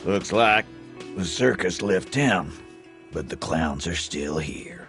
Looks like the circus left town, but the clowns are still here.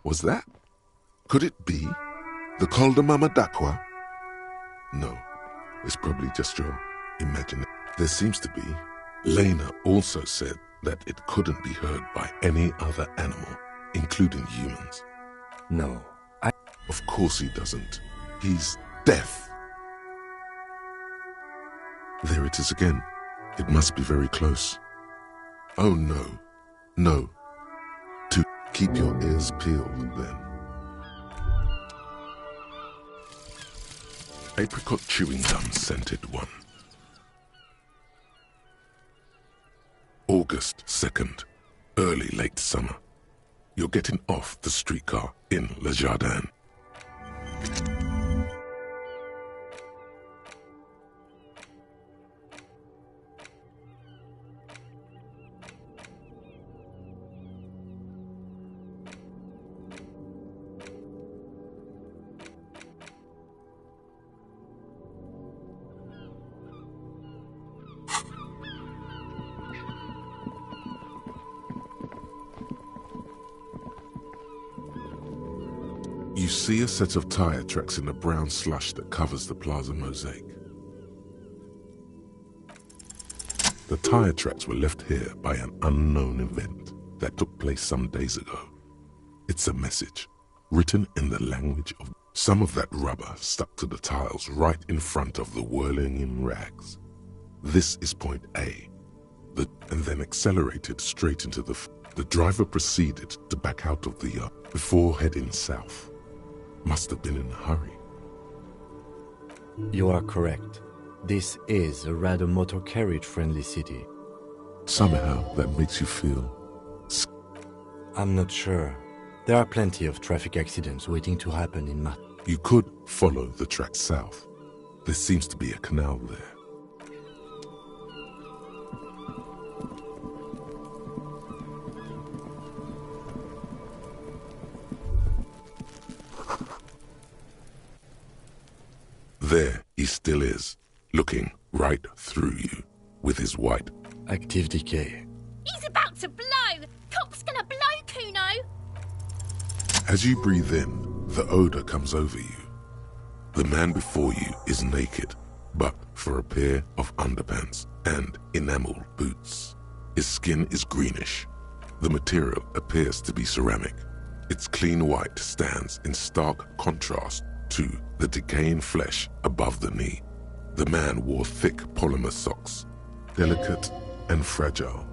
Was that? Could it be the Col de Mamadakwa? No, it's probably just your imagination. There seems to be. Lena also said that it couldn't be heard by any other animal, including humans. No, Of course he doesn't. He's deaf. There it is again. It must be very close. Oh no, no. To keep your ears peeled then. Apricot chewing gum scented one. August 2nd, early late summer. You're getting off the streetcar in Le Jardin. You see a set of tire tracks in the brown slush that covers the plaza mosaic. The tire tracks were left here by an unknown event that took place some days ago. It's a message, written in the language of... Some of that rubber stuck to the tiles right in front of the whirling in rags. This is point A. And then accelerated straight into the driver proceeded to back out of the yard before heading south. Must have been in a hurry. You are correct. This is a rather motor carriage-friendly city. Somehow that makes you feel... I'm not sure. There are plenty of traffic accidents waiting to happen in Ma... You could follow the track south. There seems to be a canal there. There he still is, looking right through you with his white... Active decay. He's about to blow! Cop's gonna blow, Kuno! As you breathe in, the odor comes over you. The man before you is naked, but for a pair of underpants and enameled boots. His skin is greenish. The material appears to be ceramic. Its clean white stands in stark contrast to the decaying flesh above the knee. The man wore thick polymer socks, delicate and fragile.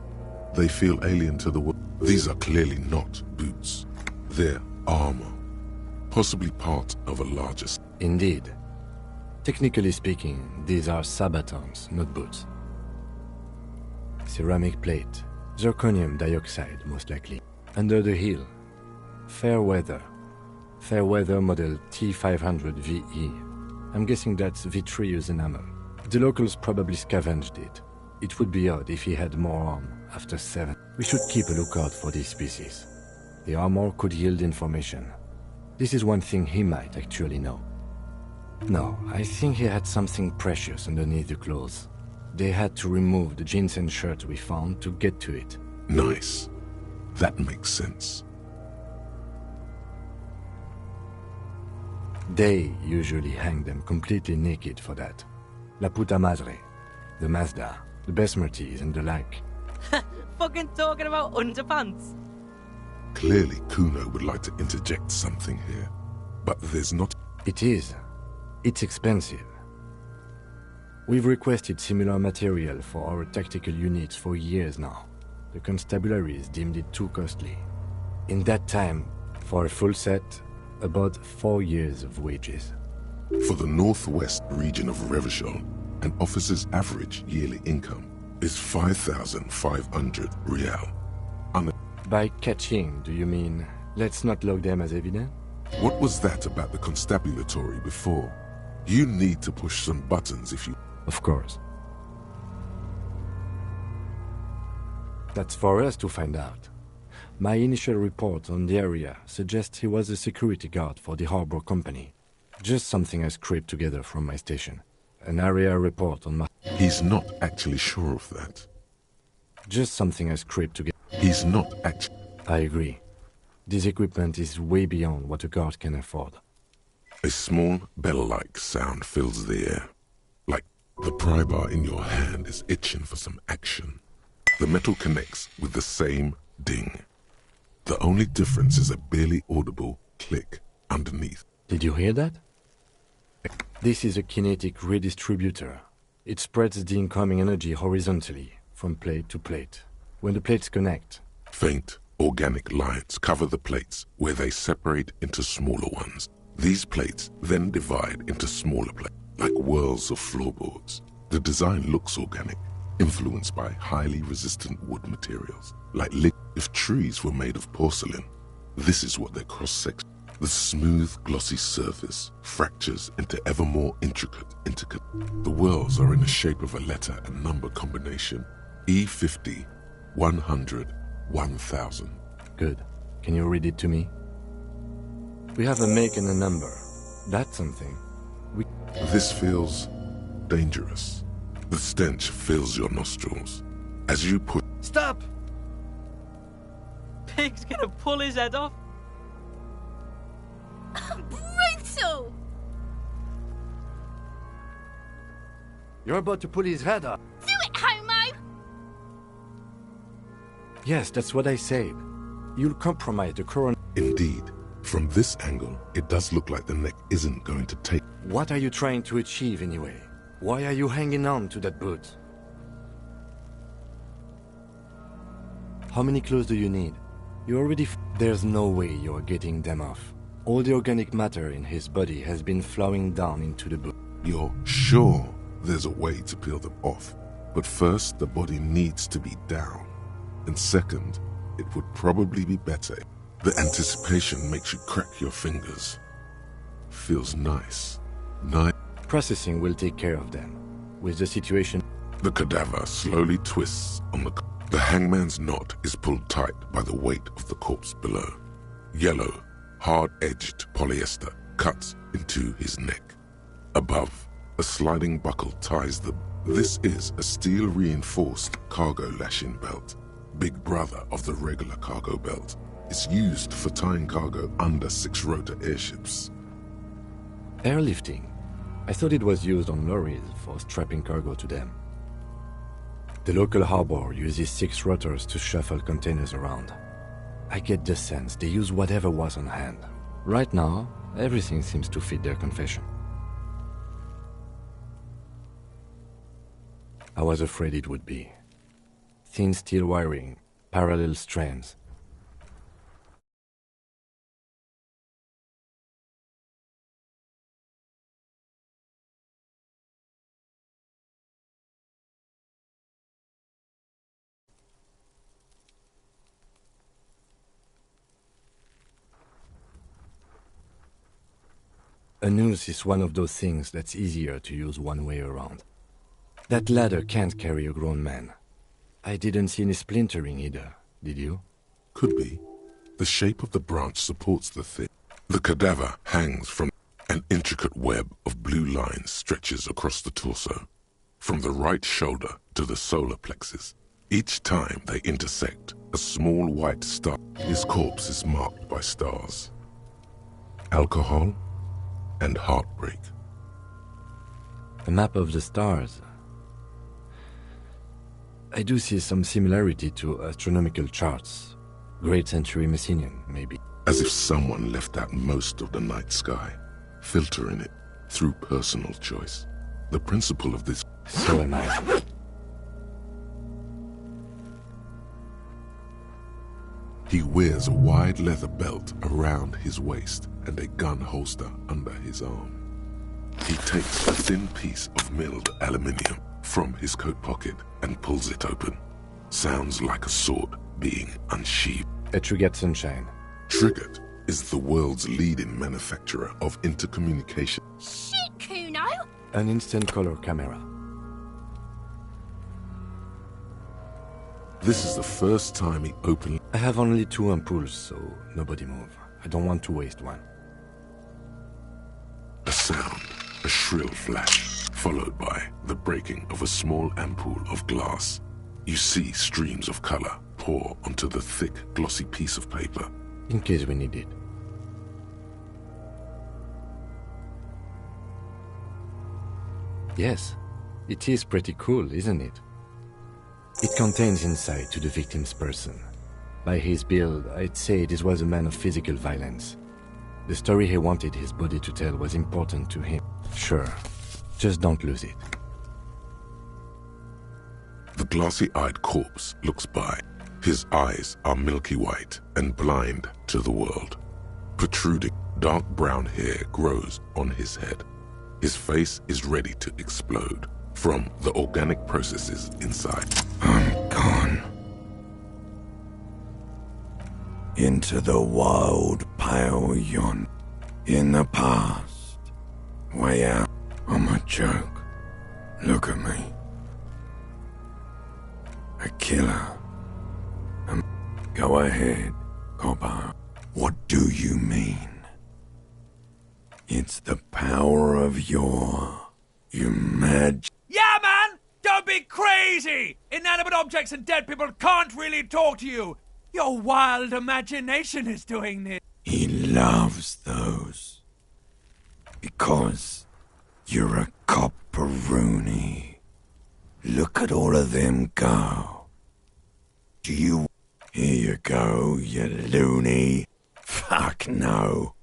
They feel alien to the world. These are clearly not boots. They're armor, possibly part of a larger... Indeed. Technically speaking, these are sabatons, not boots. Ceramic plate, zirconium dioxide most likely. Under the heel, fair weather. Fair weather model T500 VE. I'm guessing that's vitreous enamel. The locals probably scavenged it. It would be odd if he had more on after 7. We should keep a lookout for this species. The armor could yield information. This is one thing he might actually know. No, I think he had something precious underneath the clothes. They had to remove the jeans and shirt we found to get to it. Nice. That makes sense. They usually hang them completely naked for that. La puta madre, the Mazda, the Besmerties and the like. Fucking talking about underpants. Clearly Kuno would like to interject something here. but there's not... It is. It's expensive. We've requested similar material for our tactical units for years now. The constabularies deemed it too costly. In that time, for a full set, about 4 years of wages. For the northwest region of Revachol, an officer's average yearly income is 5,500 real. By catching, do you mean, let's not log them as evidence? What was that about the constabulatory before? You need to push some buttons if you... Of course. That's for us to find out. My initial report on the area suggests he was a security guard for the harbor company. Just something I scraped together from my station. An area report on my... He's not actually sure of that. Just something I scraped together. He's not actually... I agree. This equipment is way beyond what a guard can afford. A small bell-like sound fills the air. Like the pry bar in your hand is itching for some action. The metal connects with the same ding. The only difference is a barely audible click underneath. Did you hear that? This is a kinetic redistributor. It spreads the incoming energy horizontally, from plate to plate. When the plates connect... Faint, organic lines cover the plates where they separate into smaller ones. These plates then divide into smaller plates, like whirls of floorboards. The design looks organic, influenced by highly resistant wood materials, like if trees were made of porcelain. This is what their cross-section. The smooth, glossy surface fractures into ever more intricate. The whirls are in the shape of a letter and number combination. E50, 100, 1000. Good. Can you read it to me? We have a make and a number. That's something. This feels dangerous. The stench fills your nostrils. As you put... Stop! Pig's gonna pull his head off. Brutal! You're about to pull his head off. Do it, homo! Yes, that's what I said. You'll compromise the current... Indeed. From this angle, it does look like the neck isn't going to take... What are you trying to achieve anyway? Why are you hanging on to that boot? How many clothes do you need? You already... There's no way you're getting them off. All the organic matter in his body has been flowing down into the boot. You're sure there's a way to peel them off, but first the body needs to be down. And second, it would probably be better. The anticipation makes you crack your fingers. Feels nice. Nice. Processing will take care of them. With the situation... The cadaver slowly twists on the... The hangman's knot is pulled tight by the weight of the corpse below. Yellow, hard-edged polyester cuts into his neck. Above, a sliding buckle ties them. This is a steel-reinforced cargo lashing belt. Big brother of the regular cargo belt. It's used for tying cargo under 6-rotor airships. Airlifting. I thought it was used on lorries for strapping cargo to them. The local harbor uses 6 rotors to shuffle containers around. I get the sense they use whatever was on hand. Right now, everything seems to fit their confession. I was afraid it would be. Thin steel wiring, parallel strands. A noose is one of those things that's easier to use one way around. That ladder can't carry a grown man. I didn't see any splintering either, did you? Could be. The shape of the branch supports the thing. The cadaver hangs from an intricate web of blue lines stretches across the torso, from the right shoulder to the solar plexus. Each time they intersect, a small white star. His corpse is marked by stars. Alcohol and heartbreak. A map of the stars. I do see some similarity to astronomical charts. Great Century Messinian, maybe. as if someone left out most of the night sky, filtering it through personal choice. The principle of this... So am I. He wears a wide leather belt around his waist and a gun holster under his arm. He takes a thin piece of milled aluminium from his coat pocket and pulls it open. Sounds like a sword being unsheathed. A Trigger Sunshine. Triggered is the world's leading manufacturer of intercommunication. Shit, Kuno! An instant color camera. This is the first time he openly... I have only 2 ampoules, so nobody move. I don't want to waste one. A sound, a shrill flash, followed by the breaking of a small ampoule of glass. You see streams of color pour onto the thick, glossy piece of paper. In case we need it. Yes, it is pretty cool, isn't it? It contains insight to the victim's person. By his build, I'd say this was a man of physical violence. The story he wanted his body to tell was important to him. Sure, just don't lose it. The glossy-eyed corpse looks by. His eyes are milky white and blind to the world. Protruding, dark brown hair grows on his head. His face is ready to explode from the organic processes inside. I'm gone. Into the wild pale yon. In the past. Way out. I'm a joke. Look at me. A killer. Go ahead, copper. What do you mean? It's the power of your mad... Yeah, man! Don't be crazy! Inanimate objects and dead people can't really talk to you! Your wild imagination is doing this. He loves those. Because you're a copperoonie. Look at all of them go. Do you... Here you go, you loony. Fuck no.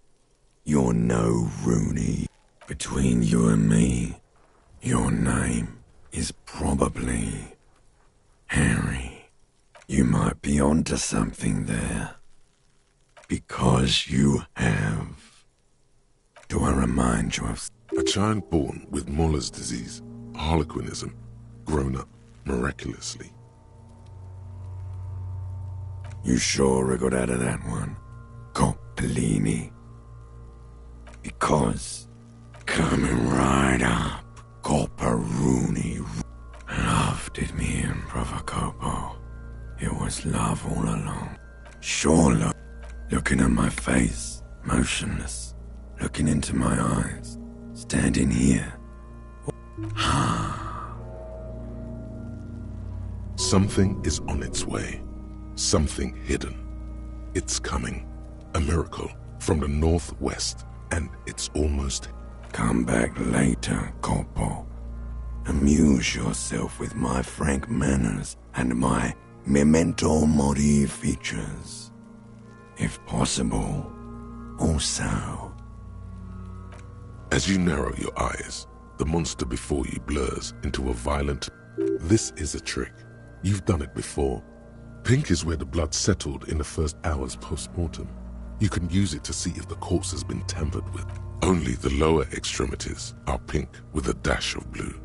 You're no Rooney. Between you and me, your name is probably Harry. You might be onto something there. Because you have. Do I remind you of... A child born with Muller's disease, harlequinism, grown up miraculously. You sure I got out of that one, Coppellini? Because coming right up, Copperoonie loved it me in Provocopo. It was love all along. Sure, looking at my face, motionless, looking into my eyes, standing here. Something is on its way. Something hidden. It's coming. A miracle from the northwest, and it's almost... Come back later, Corpo. Amuse yourself with my frank manners and my memento mori features. If possible, also. As you narrow your eyes, the monster before you blurs into a violent... This is a trick. You've done it before. Pink is where the blood settled in the first hours post-mortem. You can use it to see if the corpse has been tampered with. Only the lower extremities are pink with a dash of blue.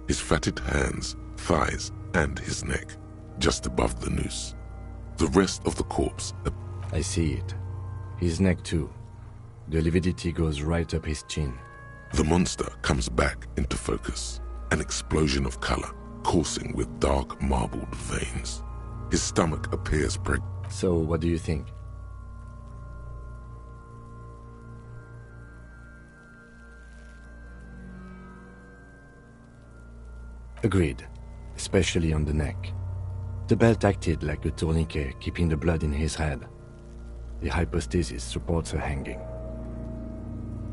His fatted hands, thighs, and his neck, just above the noose. The rest of the corpse... I see it. His neck too. The lividity goes right up his chin. The monster comes back into focus. An explosion of color, coursing with dark marbled veins. His stomach appears So, what do you think? Agreed, especially on the neck. The belt acted like a tourniquet, keeping the blood in his head. The hypostasis supports a hanging.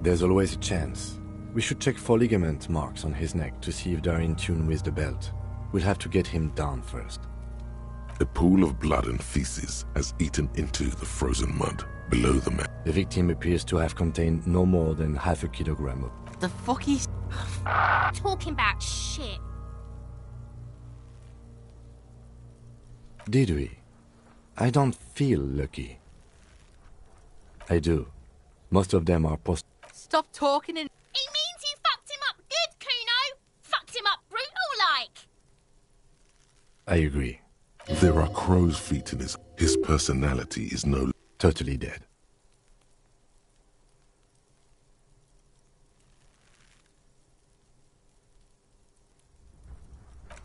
There's always a chance. We should check for ligament marks on his neck to see if they're in tune with the belt. We'll have to get him down first. A pool of blood and feces has eaten into the frozen mud. below the man. The victim appears to have contained no more than half a kilogram of... The fuck is... Talking about shit. Did we? I don't feel lucky. I do. Most of them are post... Stop talking and... He means you fucked him up good, Kuno. Fucked him up brutal-like. I agree. There are crow's feet in his personality is no... Totally dead.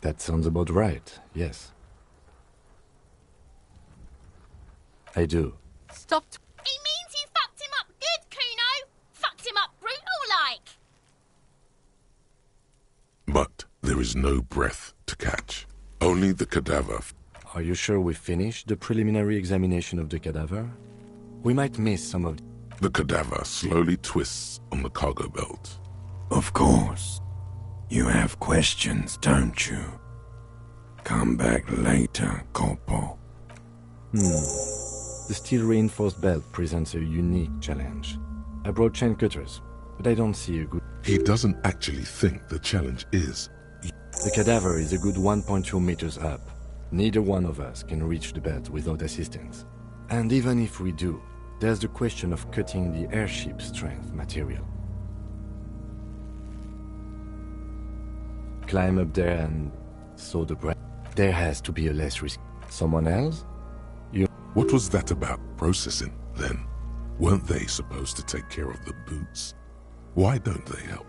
That sounds about right, yes. I do. Stop... He means you fucked him up good, Kuno. Fucked him up brutal-like. But there is no breath to catch. Only the cadaver. Are you sure we finished the preliminary examination of the cadaver? We might miss some of... The cadaver slowly twists on the cargo belt. Of course. You have questions, don't you? Come back later, Corpo. The steel-reinforced belt presents a unique challenge. I brought chain cutters, but I don't see a good... He doesn't actually think the challenge is. The cadaver is a good 1.2 meters up. Neither one of us can reach the belt without assistance. And even if we do, there's the question of cutting the airship strength material. Climb up there and saw the breath. There has to be a less risk. Someone else? What was that about processing, then? Weren't they supposed to take care of the boots? Why don't they help?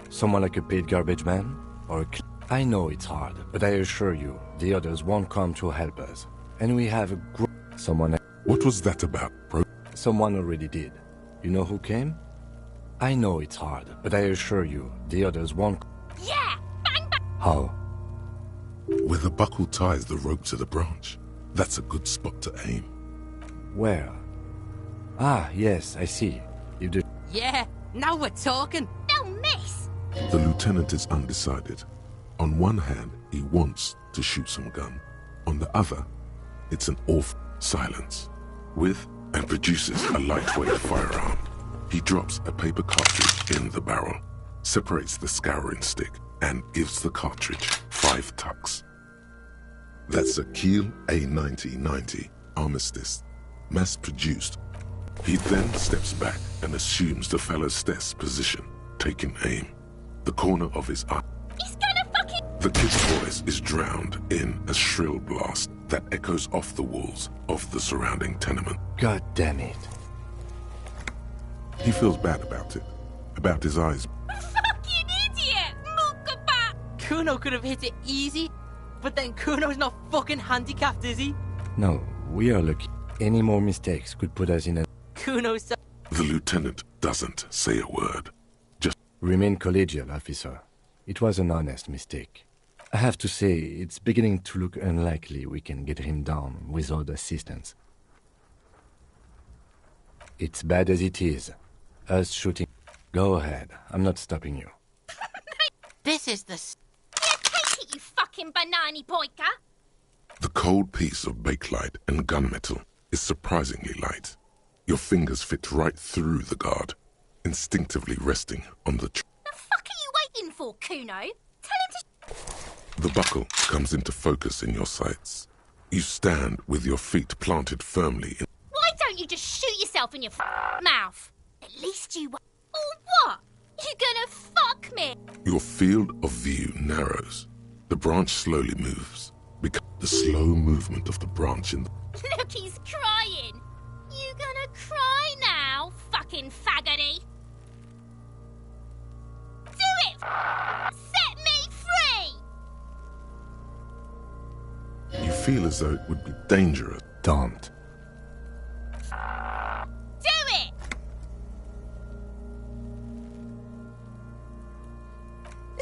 Someone like a paid garbage man? Or a I know it's hard, but I assure you, the others won't come to help us. And we have a someone... What was that about, bro? Someone already did. You know who came? I know it's hard, but I assure you, the others won't... Yeah! Bang, bang! How? Where the buckle ties the rope to the branch. That's a good spot to aim. Where? Ah, yes, I see. You do... Yeah, now we're talking. They'll miss! The lieutenant is undecided. On one hand, he wants to shoot some gun. On the other, it's an awful silence. With and produces a lightweight firearm. He drops a paper cartridge in the barrel, separates the scouring stick, and gives the cartridge 5 tucks. That's a Kiel A9090 Armistice, mass-produced. He then steps back and assumes the fellow's desk position, taking aim. The corner of his eye. He's gonna fucking... The kid's voice is drowned in a shrill blast that echoes off the walls of the surrounding tenement. God damn it. He feels bad about his eyes. Fucking idiot! Mookabat! Kuno could have hit it easy, but then Kuno's not fucking handicapped, is he? No, we are lucky. Any more mistakes could put us in a... Kuno's so... The lieutenant doesn't say a word. Just Remain collegial, officer. It was an honest mistake. I have to say, it's beginning to look unlikely we can get him down without assistance. It's bad as it is. Us shooting... Go ahead, I'm not stopping you. This is the... Yeah, take it, you fucking banani boyka! the cold piece of bakelite and gunmetal is surprisingly light. Your fingers fit right through the guard, instinctively resting on the The fuck are you waiting for, Kuno? Tell him to... The buckle comes into focus in your sights. You stand with your feet planted firmly in... Why don't you just shoot yourself in your mouth? At least you... Or what? You gonna fuck me? Your field of view narrows. The branch slowly moves. The slow movement of the branch in the... Look, he's crying. You gonna cry now, fucking faggoty? Do it! Set me free! You feel as though it would be dangerous. Don't. Do it!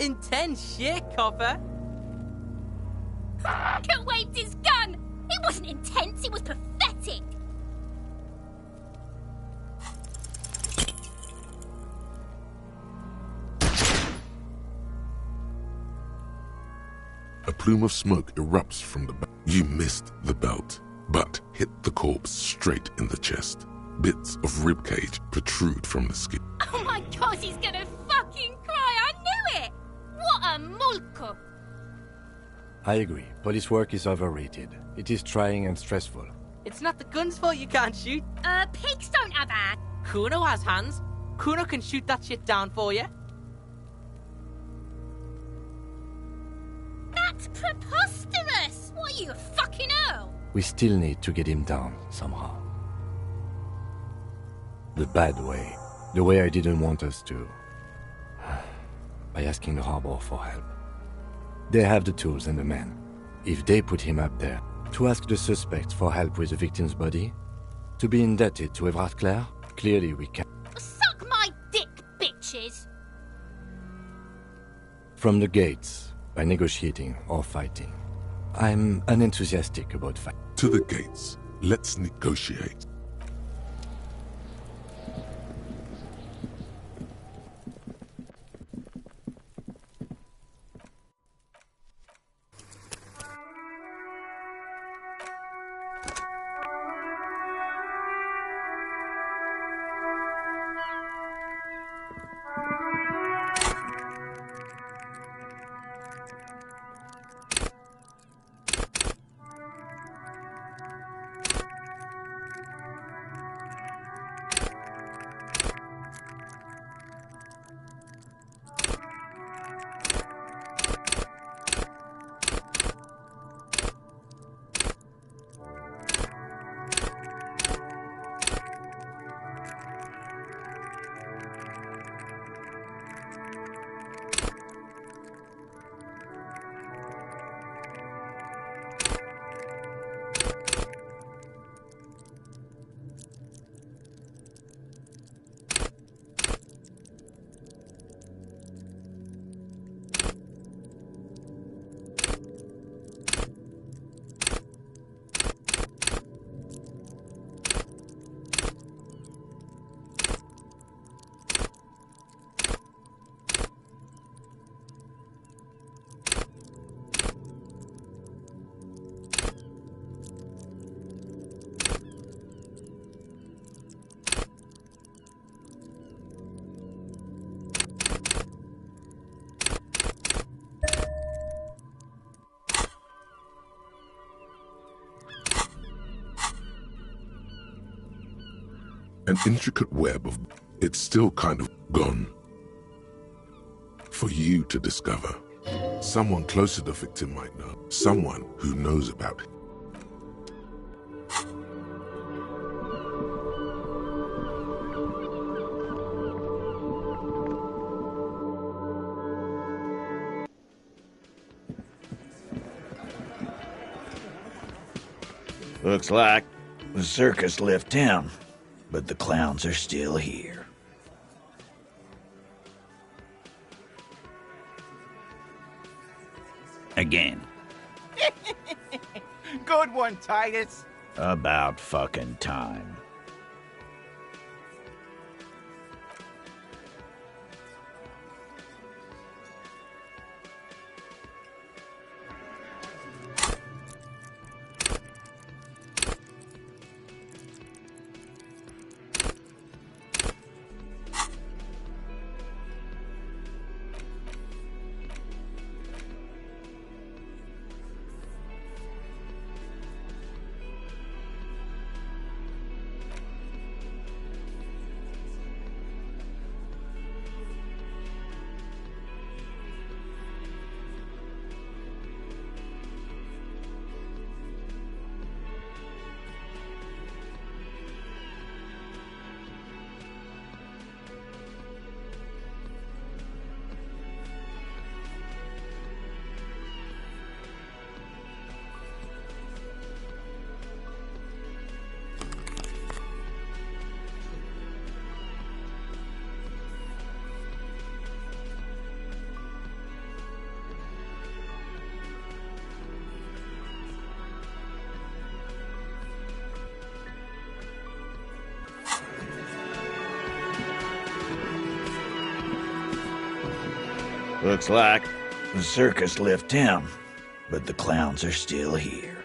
Intense shit, copper. Could waved his gun! It wasn't intense, it was pathetic! A plume of smoke erupts from the belt. You missed the belt. but hit the corpse straight in the chest. Bits of ribcage protrude from the skin. Oh my god, he's gonna fucking cry! I knew it! What a mulku! I agree. Police work is overrated. It is trying and stressful. It's not the gun's fault you can't shoot. Pigs don't have hands. Kuno has hands. Kuno can shoot that shit down for you. That's preposterous! What are you, a fucking earl? We still need to get him down, somehow. The bad way. The way I didn't want us to. By asking the Harbor for help. They have the tools and the men. If they put him up there, to ask the suspects for help with the victim's body, to be indebted to Evrard Clare, clearly we can. Suck my dick, bitches! From the gates, by negotiating or fighting. I'm unenthusiastic about fighting. To the gates. Let's negotiate. An intricate web of... It's still kind of gone. For you to discover. Someone close to the victim might know. Someone who knows about it. Looks like the circus left town, but the clowns are still here. Again. Good one, Titus. About fucking time. Looks like the circus left town, but the clowns are still here.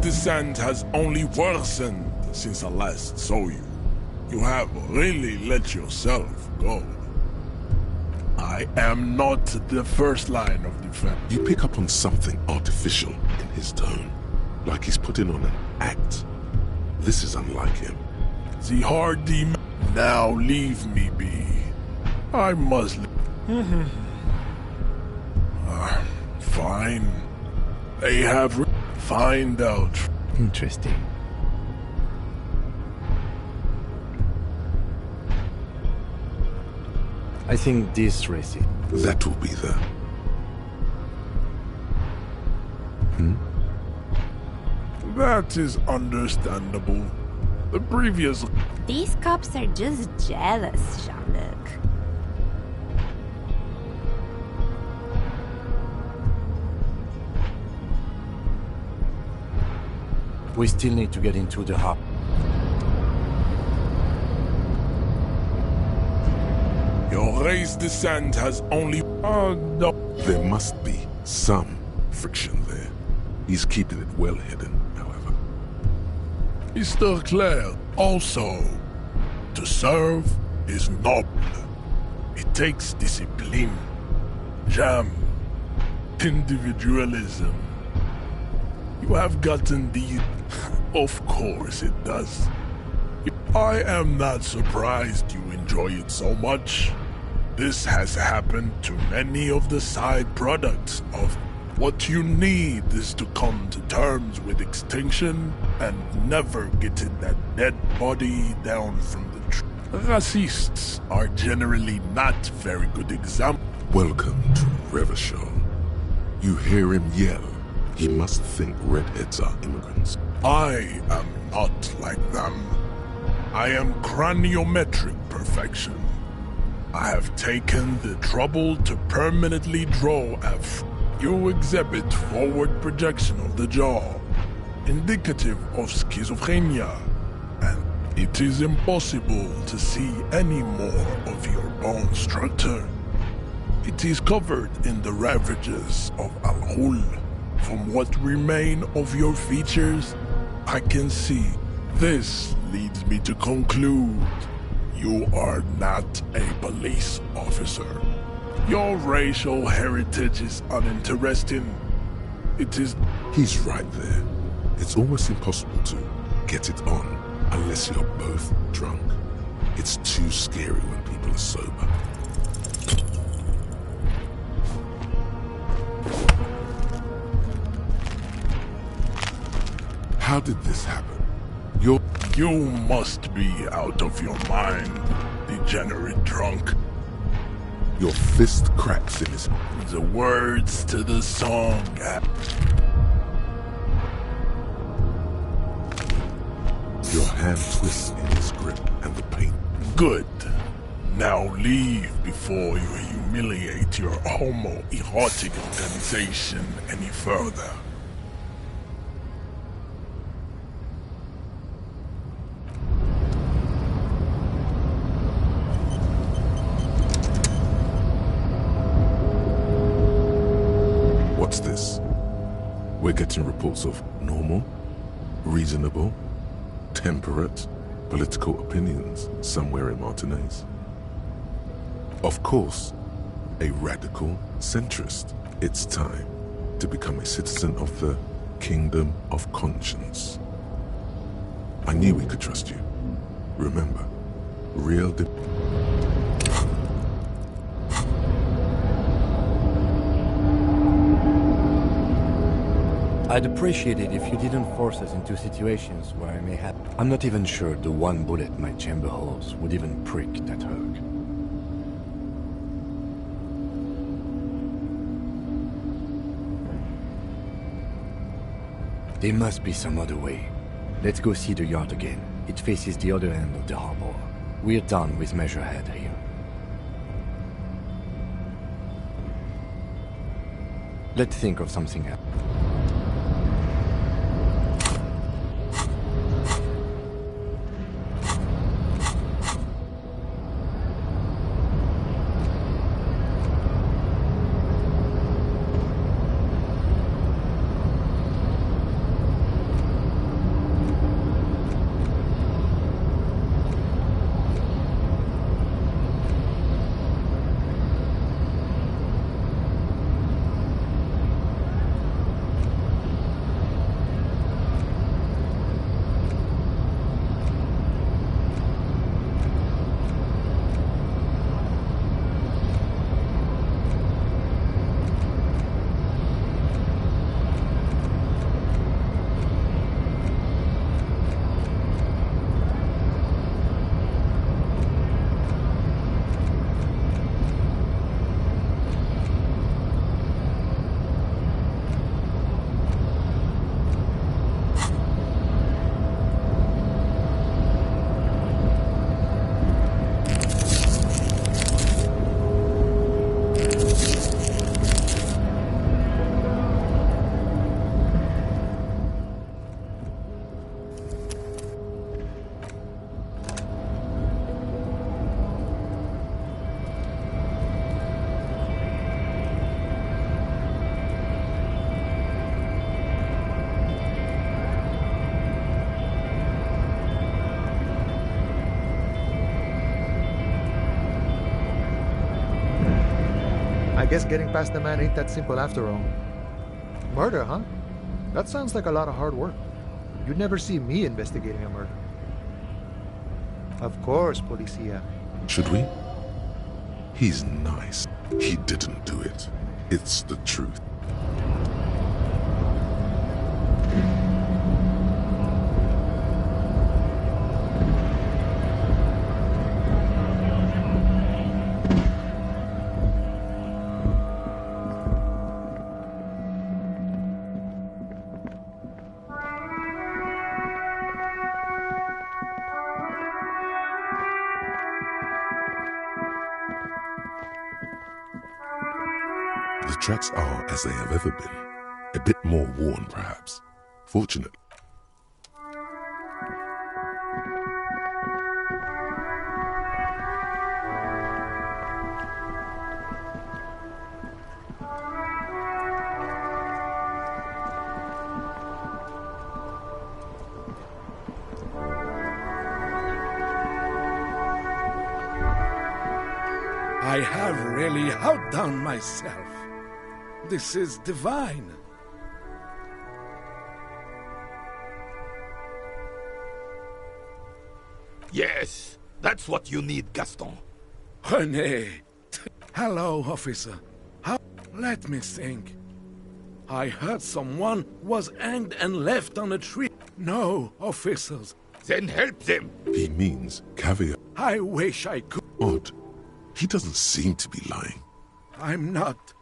descent has only worsened since I last saw you. You have really let yourself go. I am not the first line of defense. You pick up on something artificial in his tone, like he's putting on an act. This is unlike him. The hardy man. Now leave me be. I must. Fine. They have. Find out. Interesting. I think this racist. That will be the... That is understandable. The previous... These cops are just jealous, Jean-Luc. We still need to get into the hub. Your race descent has only... no. There must be some friction there. He's keeping it well hidden, however. Mr. Claire, also, to serve is noble. It takes discipline, jam, individualism. You have gotten the... Of course it does. I am not surprised you enjoy it so much. This has happened to many of the side products of what you need is to come to terms with extinction and never getting that dead body down from the tree. Racists are generally not very good examples. Welcome to Revachol. You hear him yell. He must think redheads are immigrants. I am not like them. I am craniometric perfection. I have taken the trouble to permanently draw you exhibit forward projection of the jaw, indicative of schizophrenia, and it is impossible to see any more of your bone structure. It is covered in the ravages of Al-Hul. From what remain of your features, I can see. This leads me to conclude you are not a police officer. Your racial heritage is uninteresting. It is... He's right there. It's almost impossible to get it on unless you're both drunk. It's too scary when people are sober. How did this happen? You must be out of your mind, degenerate drunk. Your fist cracks in his... The words to the song. Your hand twists in his grip and the pain. Good. Now leave before you humiliate your homoerotic organization any further. What's this? We're getting reports of normal, reasonable, temperate political opinions somewhere in Martinez. Of course, a radical centrist. It's time to become a citizen of the Kingdom of Conscience. I knew we could trust you. Remember, real I'd appreciate it if you didn't force us into situations where I may have... I'm not even sure the one bullet my chamber holds would even prick that hug. There must be some other way. Let's go see the yard again. It faces the other end of the harbor. We're done with Measurehead here. Let's think of something else. I guess getting past the man ain't that simple after all. Murder, huh? That sounds like a lot of hard work. You'd never see me investigating a murder. Of course, Policia. Should we? He's nice. He didn't do it. It's the truth. The tracks are as they have ever been. A bit more worn, perhaps. Fortunately. I have really outdone myself. This is divine. Yes, that's what you need, Gaston. René. Hello, officer. Let me think. I heard someone was hanged and left on a tree. No, officers. Then help them. He means caviar. I wish I could. Odd. He doesn't seem to be lying. I'm not.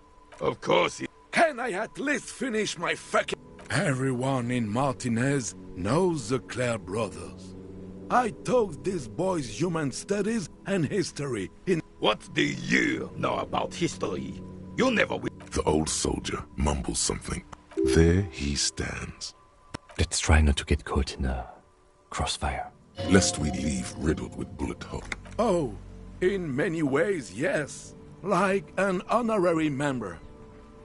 Of course. Can I at least finish my fucking... Everyone in Martinez knows the Clare brothers. I taught these boys human studies and history in... What do you know about history? You never will. The old soldier mumbles something. There he stands. Let's try not to get caught in a crossfire. Lest we leave riddled with bullet holes. Oh, in many ways, yes. Like an honorary member.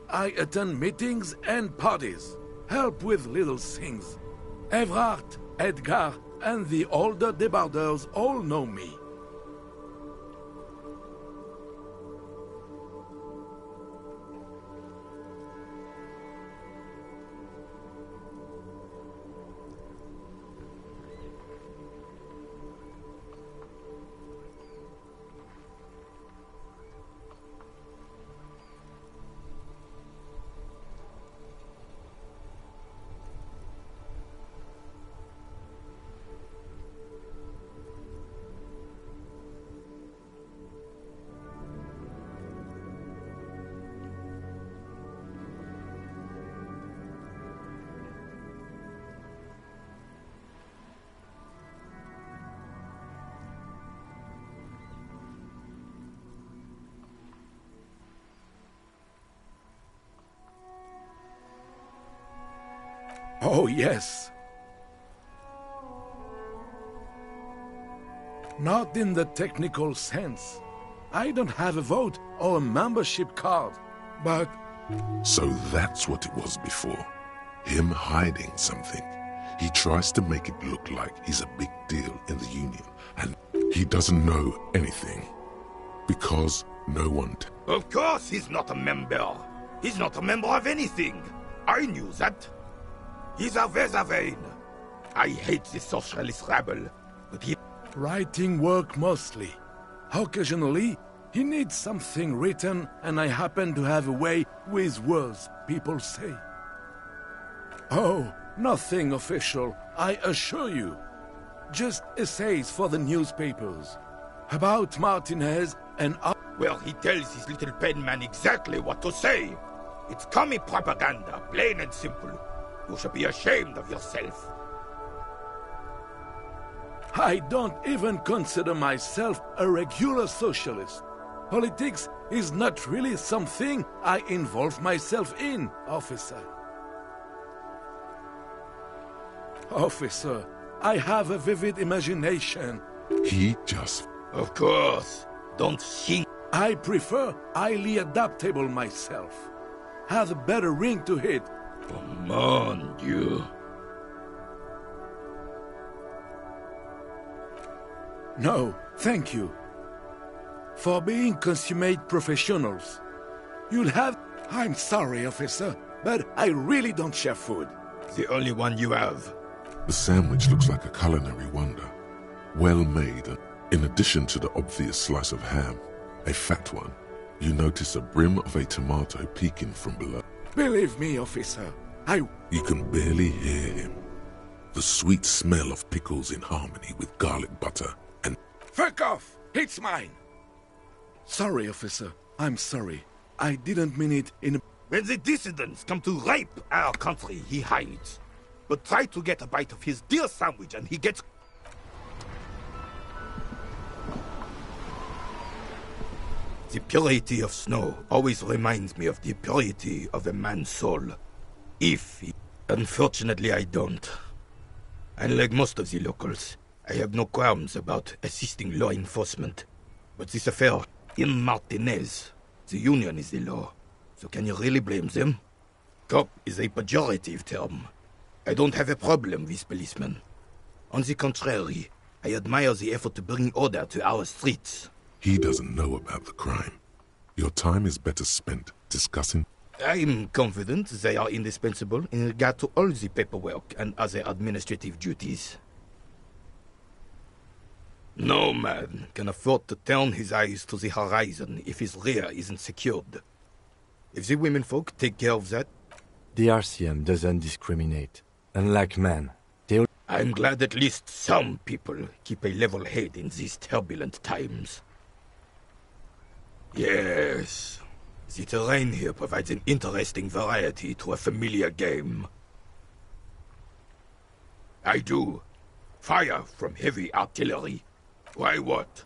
I attend meetings and parties, help with little things. Evrard, Edgar, and the older debarders all know me. Oh, yes. Not in the technical sense. I don't have a vote or a membership card, but... So that's what it was before. Him hiding something. He tries to make it look like he's a big deal in the Union, and he doesn't know anything. Because no one... Of course he's not a member. He's not a member of anything. I knew that. He's a Vezavein. I hate this socialist rabble, but he... Writing work mostly. Occasionally, he needs something written, and I happen to have a way with words, people say. Oh, nothing official, I assure you. Just essays for the newspapers. About Martinez and... Well, he tells his little pen man exactly what to say. It's commie propaganda, plain and simple. You should be ashamed of yourself. I don't even consider myself a regular socialist. Politics is not really something I involve myself in, officer. Officer, I have a vivid imagination. He just... Of course. Don't think. I prefer highly adaptable myself. Has a better ring to it. Come on, you. No, thank you. For being consummate professionals. You'll have... I'm sorry, officer, but I really don't share food. The only one you have. The sandwich looks like a culinary wonder. Well made, and in addition to the obvious slice of ham, a fat one, you notice a brim of a tomato peeking from below. Believe me, officer, You can barely hear him. The sweet smell of pickles in harmony with garlic butter and... Fuck off! It's mine! Sorry, officer. I'm sorry. I didn't mean it in a... When the dissidents come to rape our country, he hides. But try to get a bite of his dear sandwich and he gets... The purity of snow always reminds me of the purity of a man's soul. Unfortunately, I don't. Unlike most of the locals, I have no qualms about assisting law enforcement. But this affair, in Martinez, the union is the law. So can you really blame them? Cop is a pejorative term. I don't have a problem with policemen. On the contrary, I admire the effort to bring order to our streets. He doesn't know about the crime. Your time is better spent discussing... I'm confident they are indispensable in regard to all the paperwork and other administrative duties. No man can afford to turn his eyes to the horizon if his rear isn't secured. If the womenfolk take care of that... The RCM doesn't discriminate. Unlike men, I'm glad at least some people keep a level head in these turbulent times. Yes, the terrain here provides an interesting variety to a familiar game. I do. Fire from heavy artillery. Why what?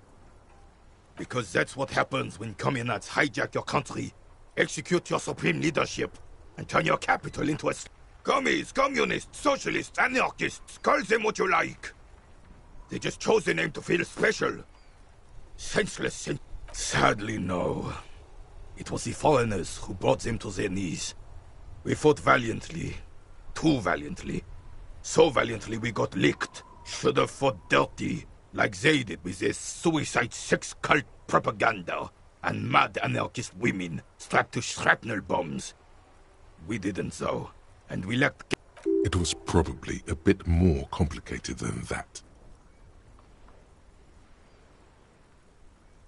Because that's what happens when communists hijack your country, execute your supreme leadership, and turn your capital into a... Commies, communists, socialists, anarchists, call them what you like. They just chose the name to feel special. Senseless. Sadly, no. It was the foreigners who brought them to their knees. We fought valiantly. Too valiantly. So valiantly we got licked. Should have fought dirty, like they did with their suicide sex cult propaganda and mad anarchist women strapped to shrapnel bombs. We didn't, though. And we lacked... It was probably a bit more complicated than that.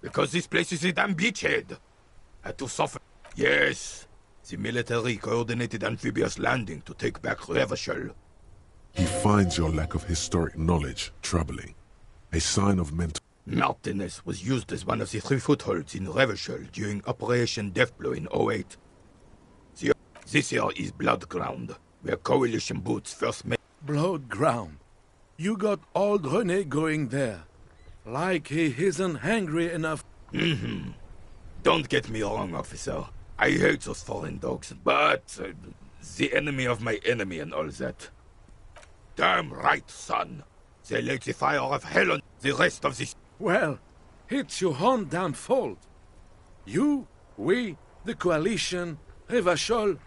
Because this place is a damn beachhead. Had to suffer. Yes, the military coordinated amphibious landing to take back Revachol. He finds your lack of historic knowledge troubling. A sign of mental... Martinez was used as one of the 3 footholds in Revachol during Operation Deathblow in 08. This here is Blood Ground, where coalition boots first made... Blood Ground? You got old René going there. Like he isn't hungry enough... Don't get me wrong, officer. I hate those foreign dogs, but... the enemy of my enemy and all that. Damn right, son. They light the fire of hell on the rest of this... Well, it's your own damn fault. You, we, the coalition, Revachol,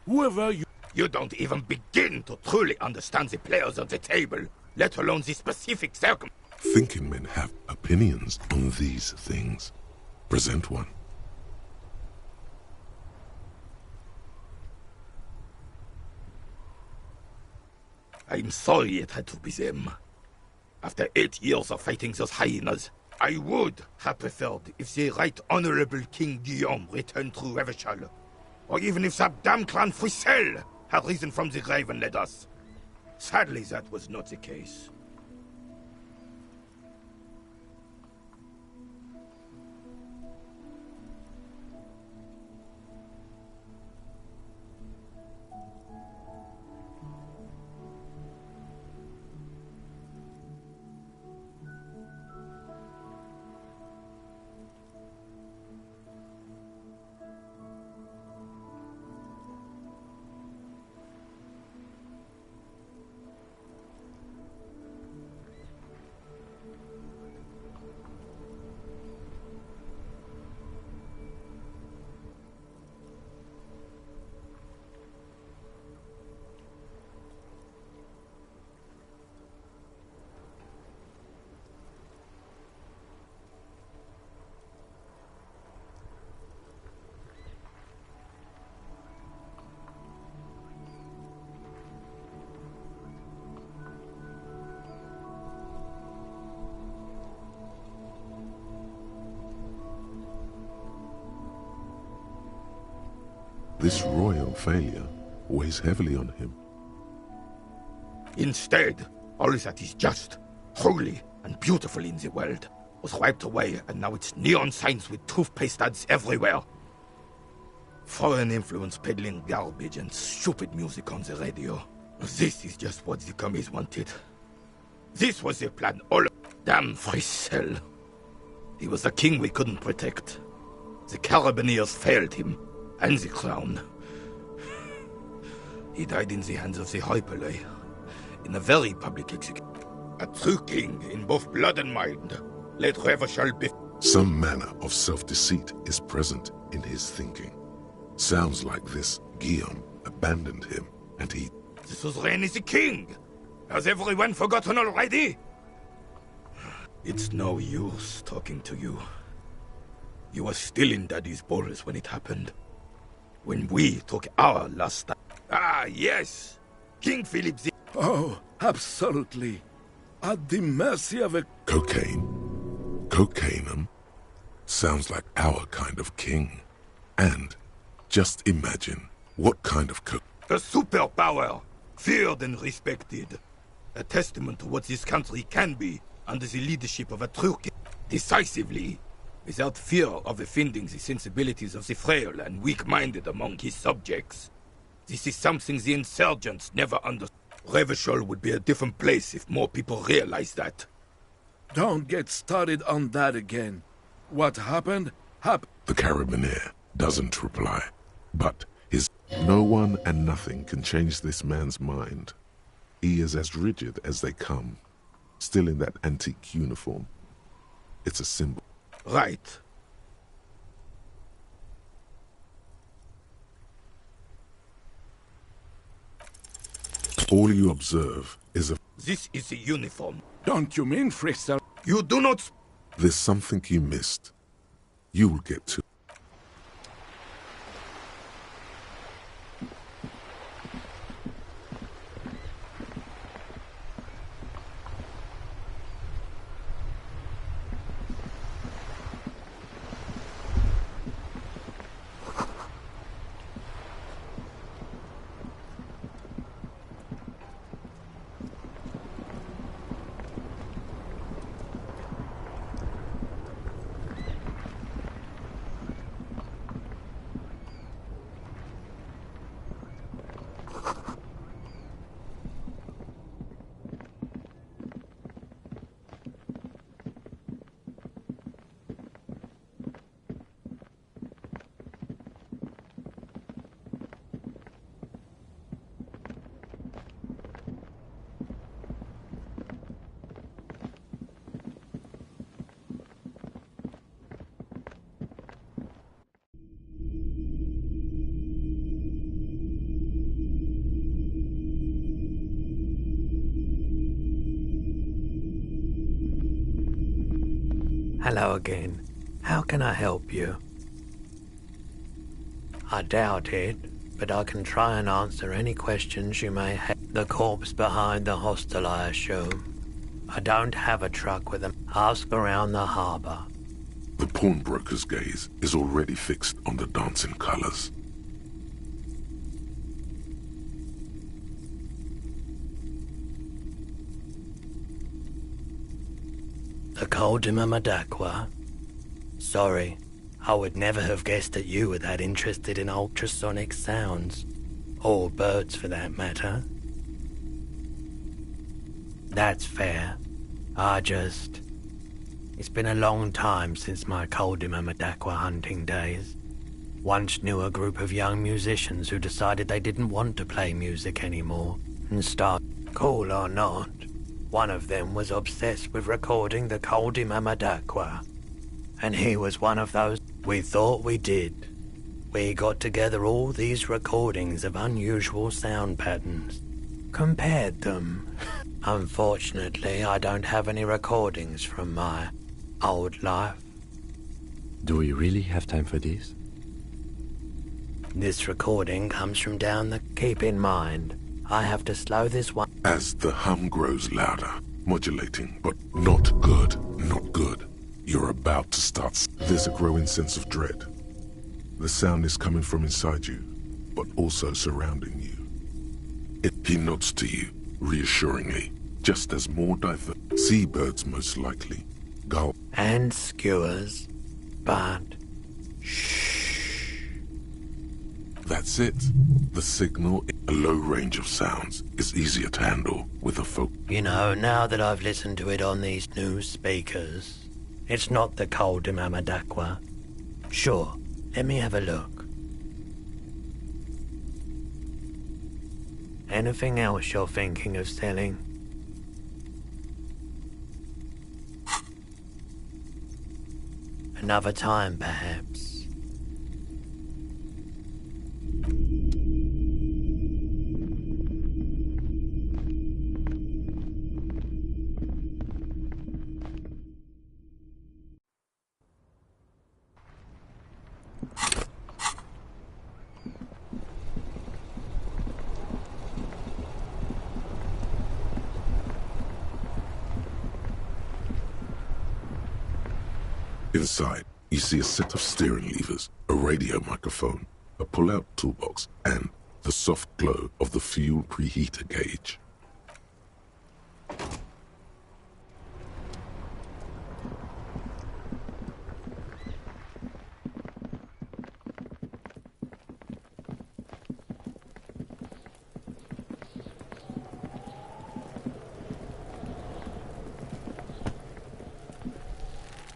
whoever you... You don't even begin to truly understand the players at the table, let alone the specific circum... Thinking men have opinions on these things. Present one. I'm sorry it had to be them. After 8 years of fighting those hyenas, I would have preferred if the Right Honorable King Guillaume returned through Revachol. Or even if that damn clan Frisell had risen from the grave and led us. Sadly, that was not the case. This royal failure weighs heavily on him. Instead, all that is just, holy, and beautiful in the world was wiped away, and now it's neon signs with toothpaste ads everywhere. Foreign influence peddling garbage and stupid music on the radio. This is just what the commies wanted. This was their plan all damn Frissel. He was a king we couldn't protect. The Carabineers failed him, and the crown. He died in the hands of the Hyperlay, in a very public execution. A true king in both blood and mind. Let Revachol be. Some manner of self-deceit is present in his thinking. Sounds like this Guillaume abandoned him, and he... The suzerain is the king! Has everyone forgotten already? It's no use talking to you. You were still in Daddy's balls when it happened. When we took our last step. Ah, yes! King Philip the... Oh, absolutely. At the mercy of a... Cocaine. Cocainum. Sounds like our kind of king. And just imagine what kind of A superpower, feared and respected. A testament to what this country can be under the leadership of a true king. Decisively, without fear of offending the sensibilities of the frail and weak-minded among his subjects. This is something the insurgents never understood. Revachol would be a different place if more people realized that. Don't get started on that again. What happened, happened. The Carabinier doesn't reply, but his... No one and nothing can change this man's mind. He is as rigid as they come, still in that antique uniform. It's a symbol. Right. All you observe is a... This is a uniform. Don't you mean Frissel? You do not... There's something you missed. You will get to... Hello again. How can I help you? I doubt it, but I can try and answer any questions you may have. The corpse behind the hostel, I assume. I don't have a truck with them. Ask around the harbour. The pawnbroker's gaze is already fixed on the dancing colors. The Coldima Madakwa? Sorry, I would never have guessed that you were that interested in ultrasonic sounds. Or birds, for that matter. That's fair. It's been a long time since my Coldima Madakwa hunting days. Once knew a group of young musicians who decided they didn't want to play music anymore and start. Cool or not, one of them was obsessed with recording the Coldima Madakwa. And he was one of those. We thought we did. We got together all these recordings of unusual sound patterns. Compared them. Unfortunately, I don't have any recordings from my old life. Do we really have time for this? This recording comes from down the... Keep in mind, I have to slow this one... As the hum grows louder, modulating, but not good, not good. You're about to start... There's a growing sense of dread. The sound is coming from inside you, but also surrounding you. He nods to you, reassuringly, just as more diverse seabirds most likely gull and skewers, but that's it. The signal, a low range of sounds, is easier to handle with a folk. You know, now that I've listened to it on these new speakers, it's not the cold Mamadakwa. Sure, let me have a look. Anything else you're thinking of selling? Another time, perhaps. Inside, you see a set of steering levers, a radio microphone, a pull-out toolbox, and the soft glow of the fuel preheater gauge.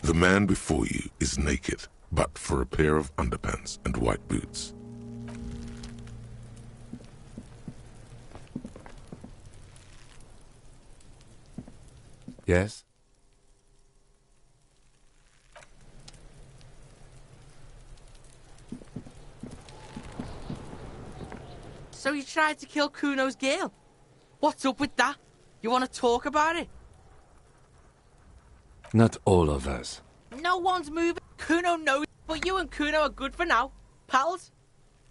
The man before you is naked, but for a pair of underpants and white boots. Yes? So you tried to kill Kuno's girl? What's up with that? You want to talk about it? Not all of us. No one's moving. Kuno knows, but you and Kuno are good for now. Pals,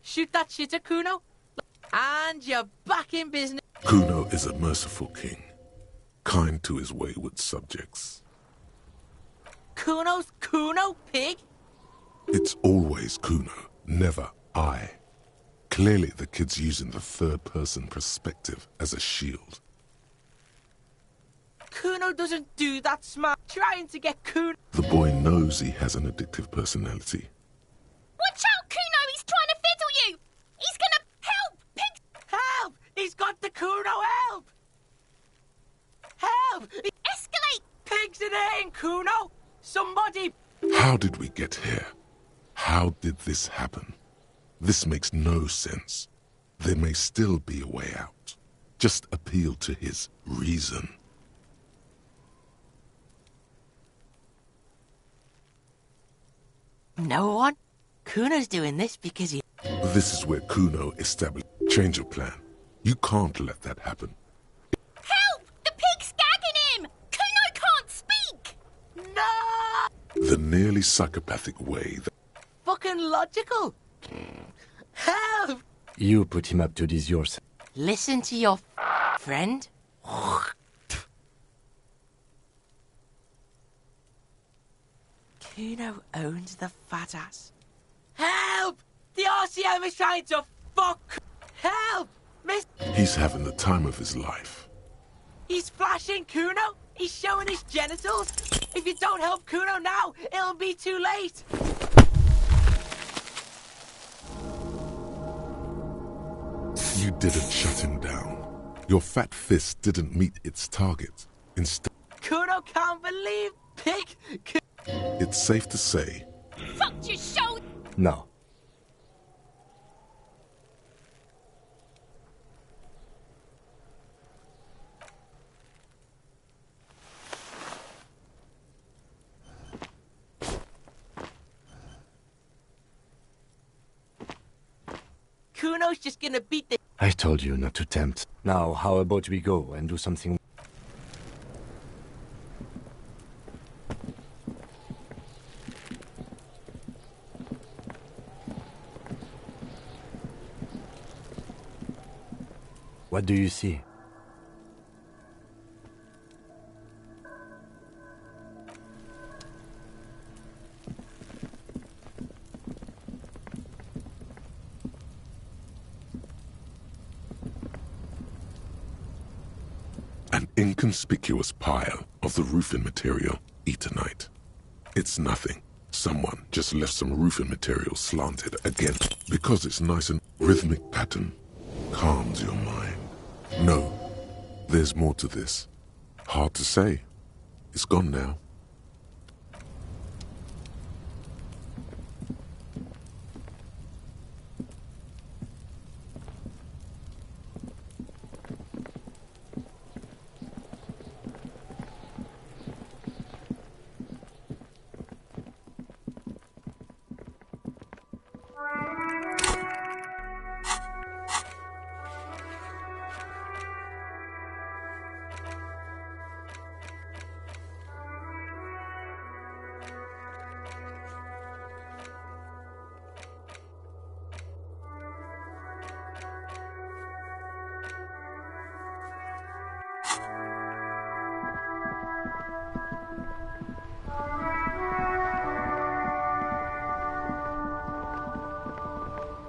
shoot that shit at Kuno, and you're back in business. Kuno is a merciful king, kind to his wayward subjects. Kuno's Kuno, pig? It's always Kuno, never I. Clearly the kid's using the third-person perspective as a shield. Kuno doesn't do that, smart. Trying to get Kuno. The boy knows he has an addictive personality. Watch out, Kuno! He's trying to fiddle you! He's gonna help! Pig! Help! He's got the Kuno, help! Help! Escalate! Pigs in here, Kuno! Somebody! How did we get here? How did this happen? This makes no sense. There may still be a way out. Just appeal to his reason. No one? Kuno's doing this because he... This is where Kuno established. Change of plan. You can't let that happen. Help! The pig's gagging him! Kuno can't speak! No! The nearly psychopathic way that... Fucking logical! Help! You put him up to this yourself. Listen to your friend. Kuno owns the fat ass. Help! The RCM is trying to fuck! Help! Miss... He's having the time of his life. He's flashing Kuno! He's showing his genitals! If you don't help Kuno now, it'll be too late! You didn't shut him down. Your fat fist didn't meet its target. Instead... Kuno can't believe... Pig... It's safe to say... Fucked your shoulder! No. Kuno's just gonna beat the... I told you not to tempt. Now, how about we go and do something? What do you see? inconspicuous pile of the roofing material, Eternite. It's nothing. Someone just left some roofing material slanted again. Because it's nice and rhythmic pattern calms your mind. No, there's more to this. Hard to say. It's gone now.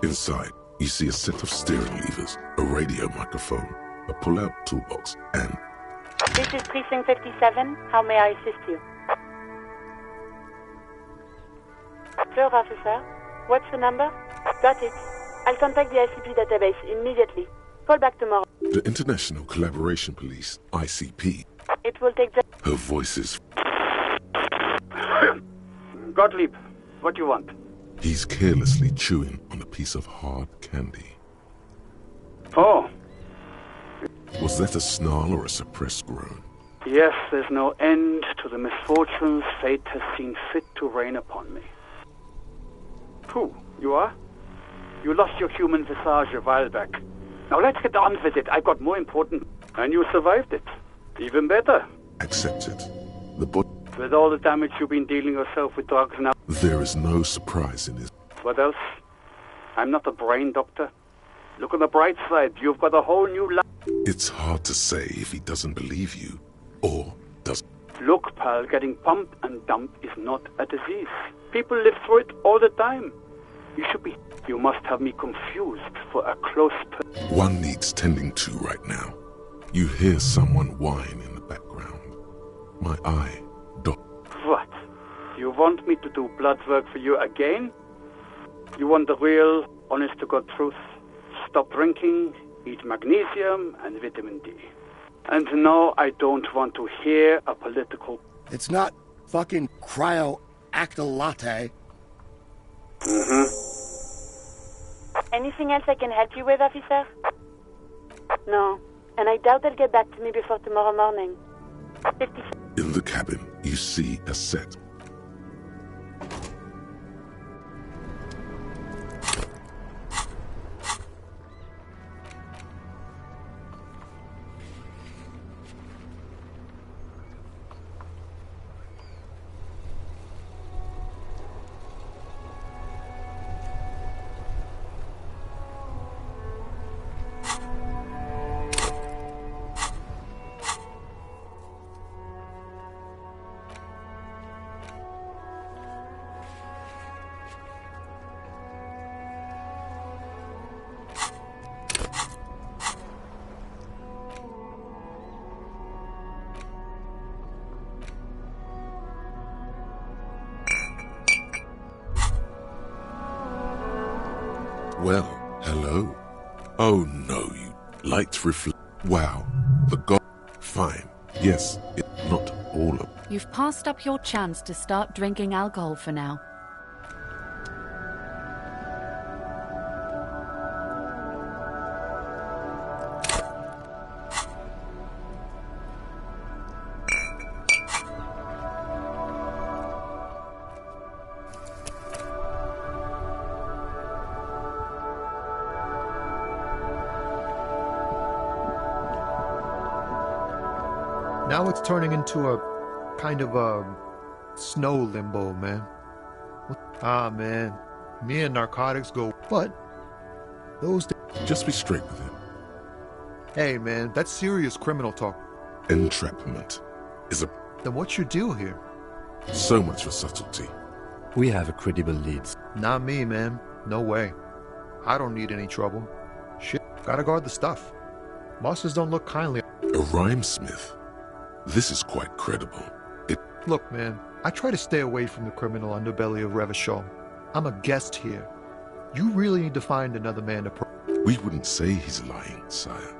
Inside, you see a set of steering levers, a radio microphone, a pull-out toolbox, and... This is Precinct 57. How may I assist you? Sure, officer. What's the number? Got it. I'll contact the ICP database immediately. Call back tomorrow. The International Collaboration Police, ICP. It will take just... Her voice is... Gottlieb, what do you want? He's carelessly chewing on a piece of hard candy. Oh. Was that a snarl or a suppressed groan? Yes, there's no end to the misfortunes fate has seen fit to rain upon me. Who? You are? You lost your human visage a while back. Now let's get on with it. I've got more important... And you survived it. Even better. Accept it. The body... With all the damage you've been dealing yourself with drugs now... There is no surprise in this. What else? I'm not a brain doctor. Look on the bright side. You've got a whole new life. It's hard to say if he doesn't believe you, or does... Look, pal, getting pumped and dumped is not a disease. People live through it all the time. You should be... You must have me confused for a close... One needs tending to right now. You hear someone whine in the background. My eye... What? You want me to do blood work for you again? You want the real, honest-to-God truth? Stop drinking, eat magnesium and vitamin D. And no, I don't want to hear a political... It's not fucking cryo-acta-latte. Anything else I can help you with, officer? No. And I doubt they'll get back to me before tomorrow morning. 50... In the cabin, you see a set. Well, hello. Oh no, you lights reflect. Wow, the god. Fine. Yes, it's not all of. You've passed up your chance to start drinking alcohol for now. Now it's turning into a kind of a snow limbo, man. Ah, man. Me and narcotics go, but those... Just be straight with him. Hey, man, that's serious criminal talk. Entrapment is a... Then what's your deal here? So much for subtlety. We have a credible lead. Not me, man. No way. I don't need any trouble. Shit, gotta guard the stuff. Bosses don't look kindly. A rhymesmith This is quite credible. Look, man, I try to stay away from the criminal underbelly of Revachol. I'm a guest here. You really need to find another man to We wouldn't say he's lying, sire.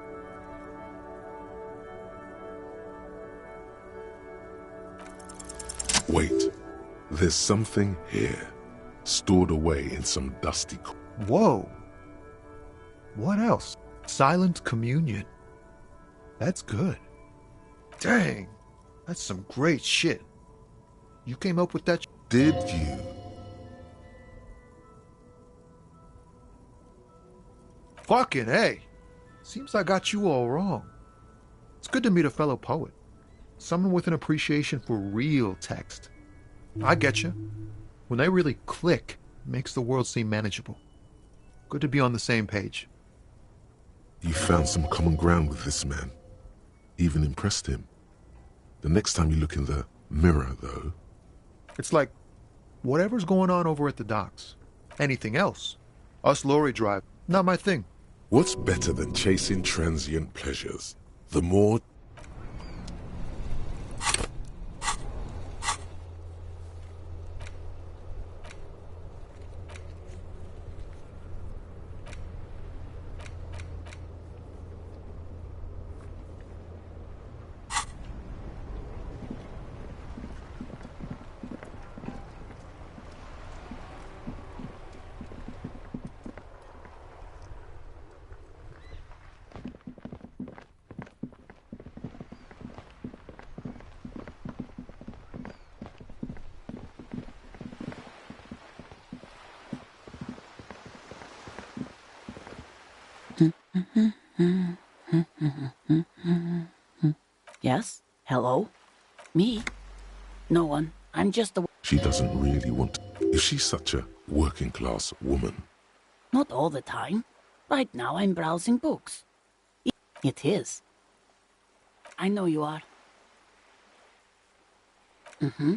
Wait, there's something here, stored away in some dusty... Whoa! What else? Silent communion. That's good. Dang, that's some great shit. You came up with that? Did you? Fucking A. Seems I got you all wrong. It's good to meet a fellow poet. Someone with an appreciation for real text. I get you. When they really click, it makes the world seem manageable. Good to be on the same page. You found some common ground with this man. Even impressed him. The next time you look in the mirror, though... It's like, whatever's going on over at the docks. Anything else? Us lorry drive, not my thing. What's better than chasing transient pleasures? The more... Yes? Hello? Me? No one. I'm just a... She doesn't really want to... Is she such a working-class woman? Not all the time. Right now I'm browsing books. It is. I know you are. Mm-hmm.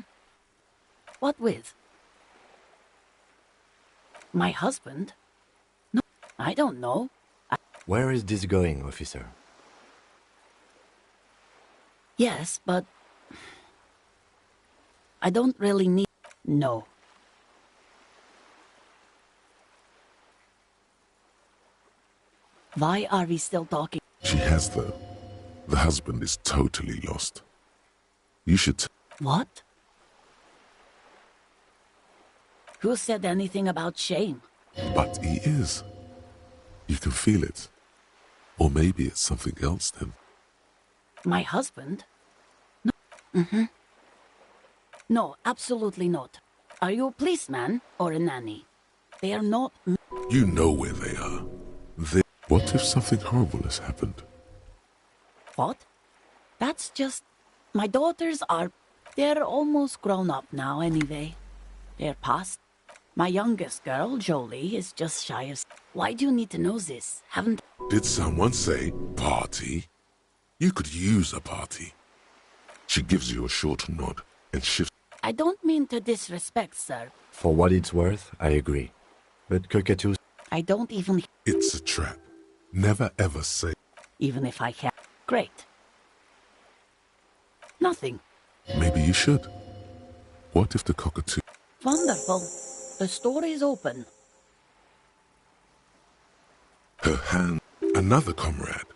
What with? My husband? No, I don't know. Where is this going, officer? Yes, but... I don't really need... No. Why are we still talking? She has, though. The husband is totally lost. You should... What? Who said anything about shame? But he is. You can feel it. Or maybe it's something else then. My husband? No. Mm-hmm. No, absolutely not. Are you a policeman or a nanny? They are not... You know where they are. What if something horrible has happened? What? That's just... My daughters are... They're almost grown up now anyway. They're past. My youngest girl, Jolie, is just shy of... Why do you need to know this? Haven't... Did someone say party? You could use a party. She gives you a short nod and shifts... I don't mean to disrespect, sir. For what it's worth, I agree. But cockatoos... I don't even... It's a trap. Never ever say... Even if I can... Great. Nothing. Maybe you should. What if the cockatoo... Wonderful. The store is open. Her hand... Another comrade.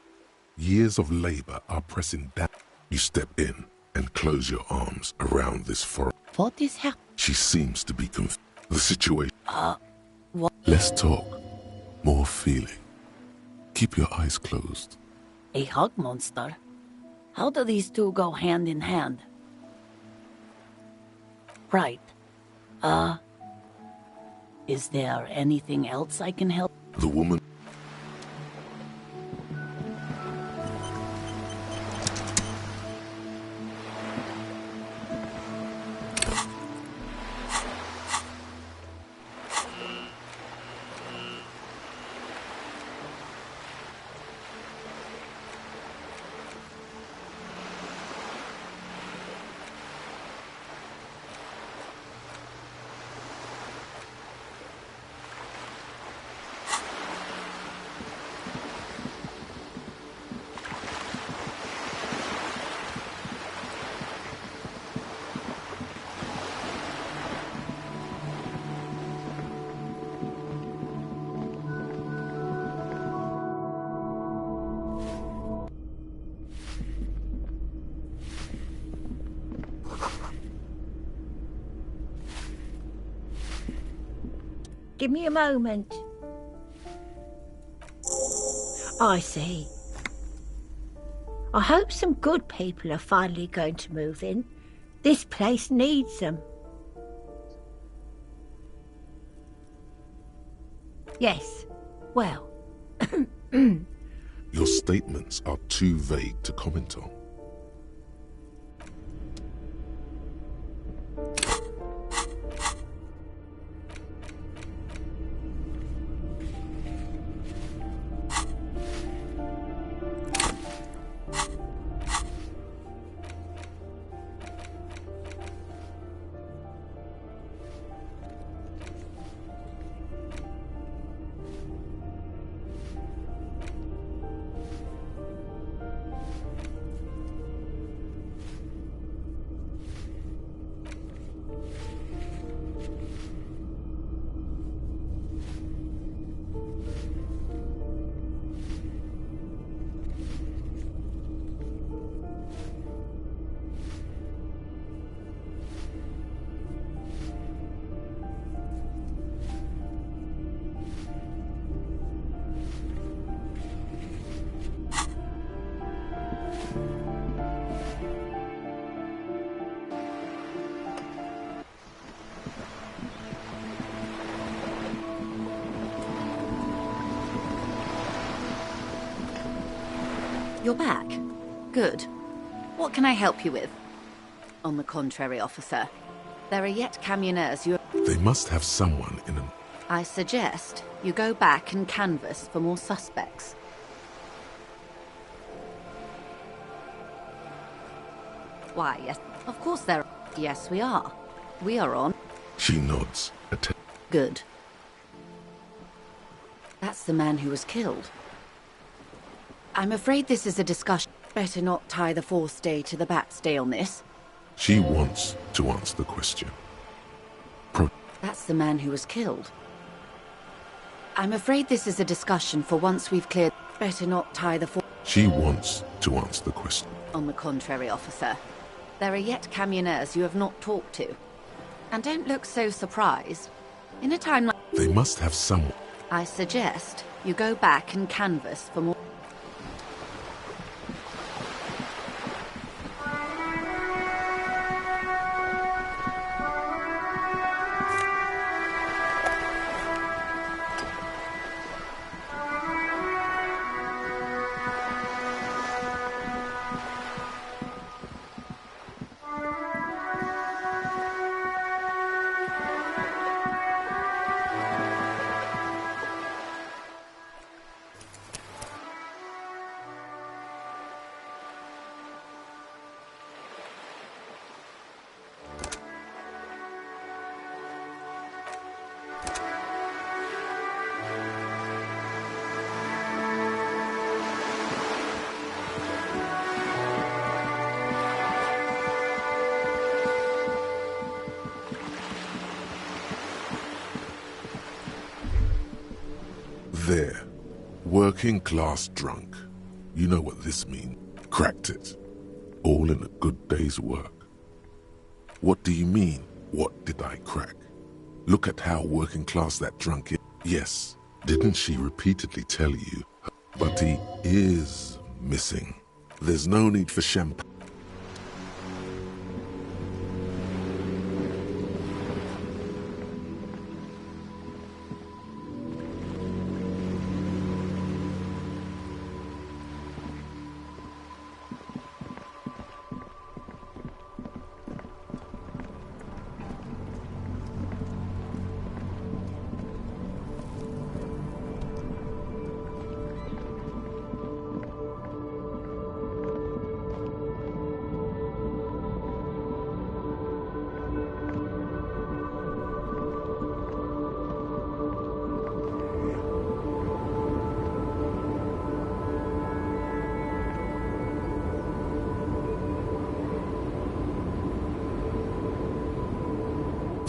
Years of labor are pressing down. You step in and close your arms around this foreign... What is happening? She seems to be confused. The situation... What? Less talk. More feeling. Keep your eyes closed. A hug monster? How do these two go hand in hand? Right. Is there anything else I can help? The woman... Give me a moment. I see. I hope some good people are finally going to move in. This place needs them. Yes. Well. Your statements are too vague to comment on. You're back. Good. What can I help you with? On the contrary, officer. There are yet camionneurs you... They must have someone in an... I suggest you go back and canvass for more suspects. Why, yes. Of course there are. Yes, we are. We are on. She nods. Good. That's the man who was killed. I'm afraid this is a discussion. Better not tie the forestay to the batstay on this. She wants to answer the question. That's the man who was killed. I'm afraid this is a discussion for once we've cleared. Better not tie the She wants to answer the question. On the contrary, officer. There are yet camionneurs you have not talked to. And don't look so surprised. In a time like... They must have someone. I suggest you go back and canvass for more... There. Working class drunk. You know what this means. Cracked it. All in a good day's work. What do you mean, what did I crack? Look at how working class that drunk is. Yes, didn't she repeatedly tell you? But he is missing. There's no need for champagne.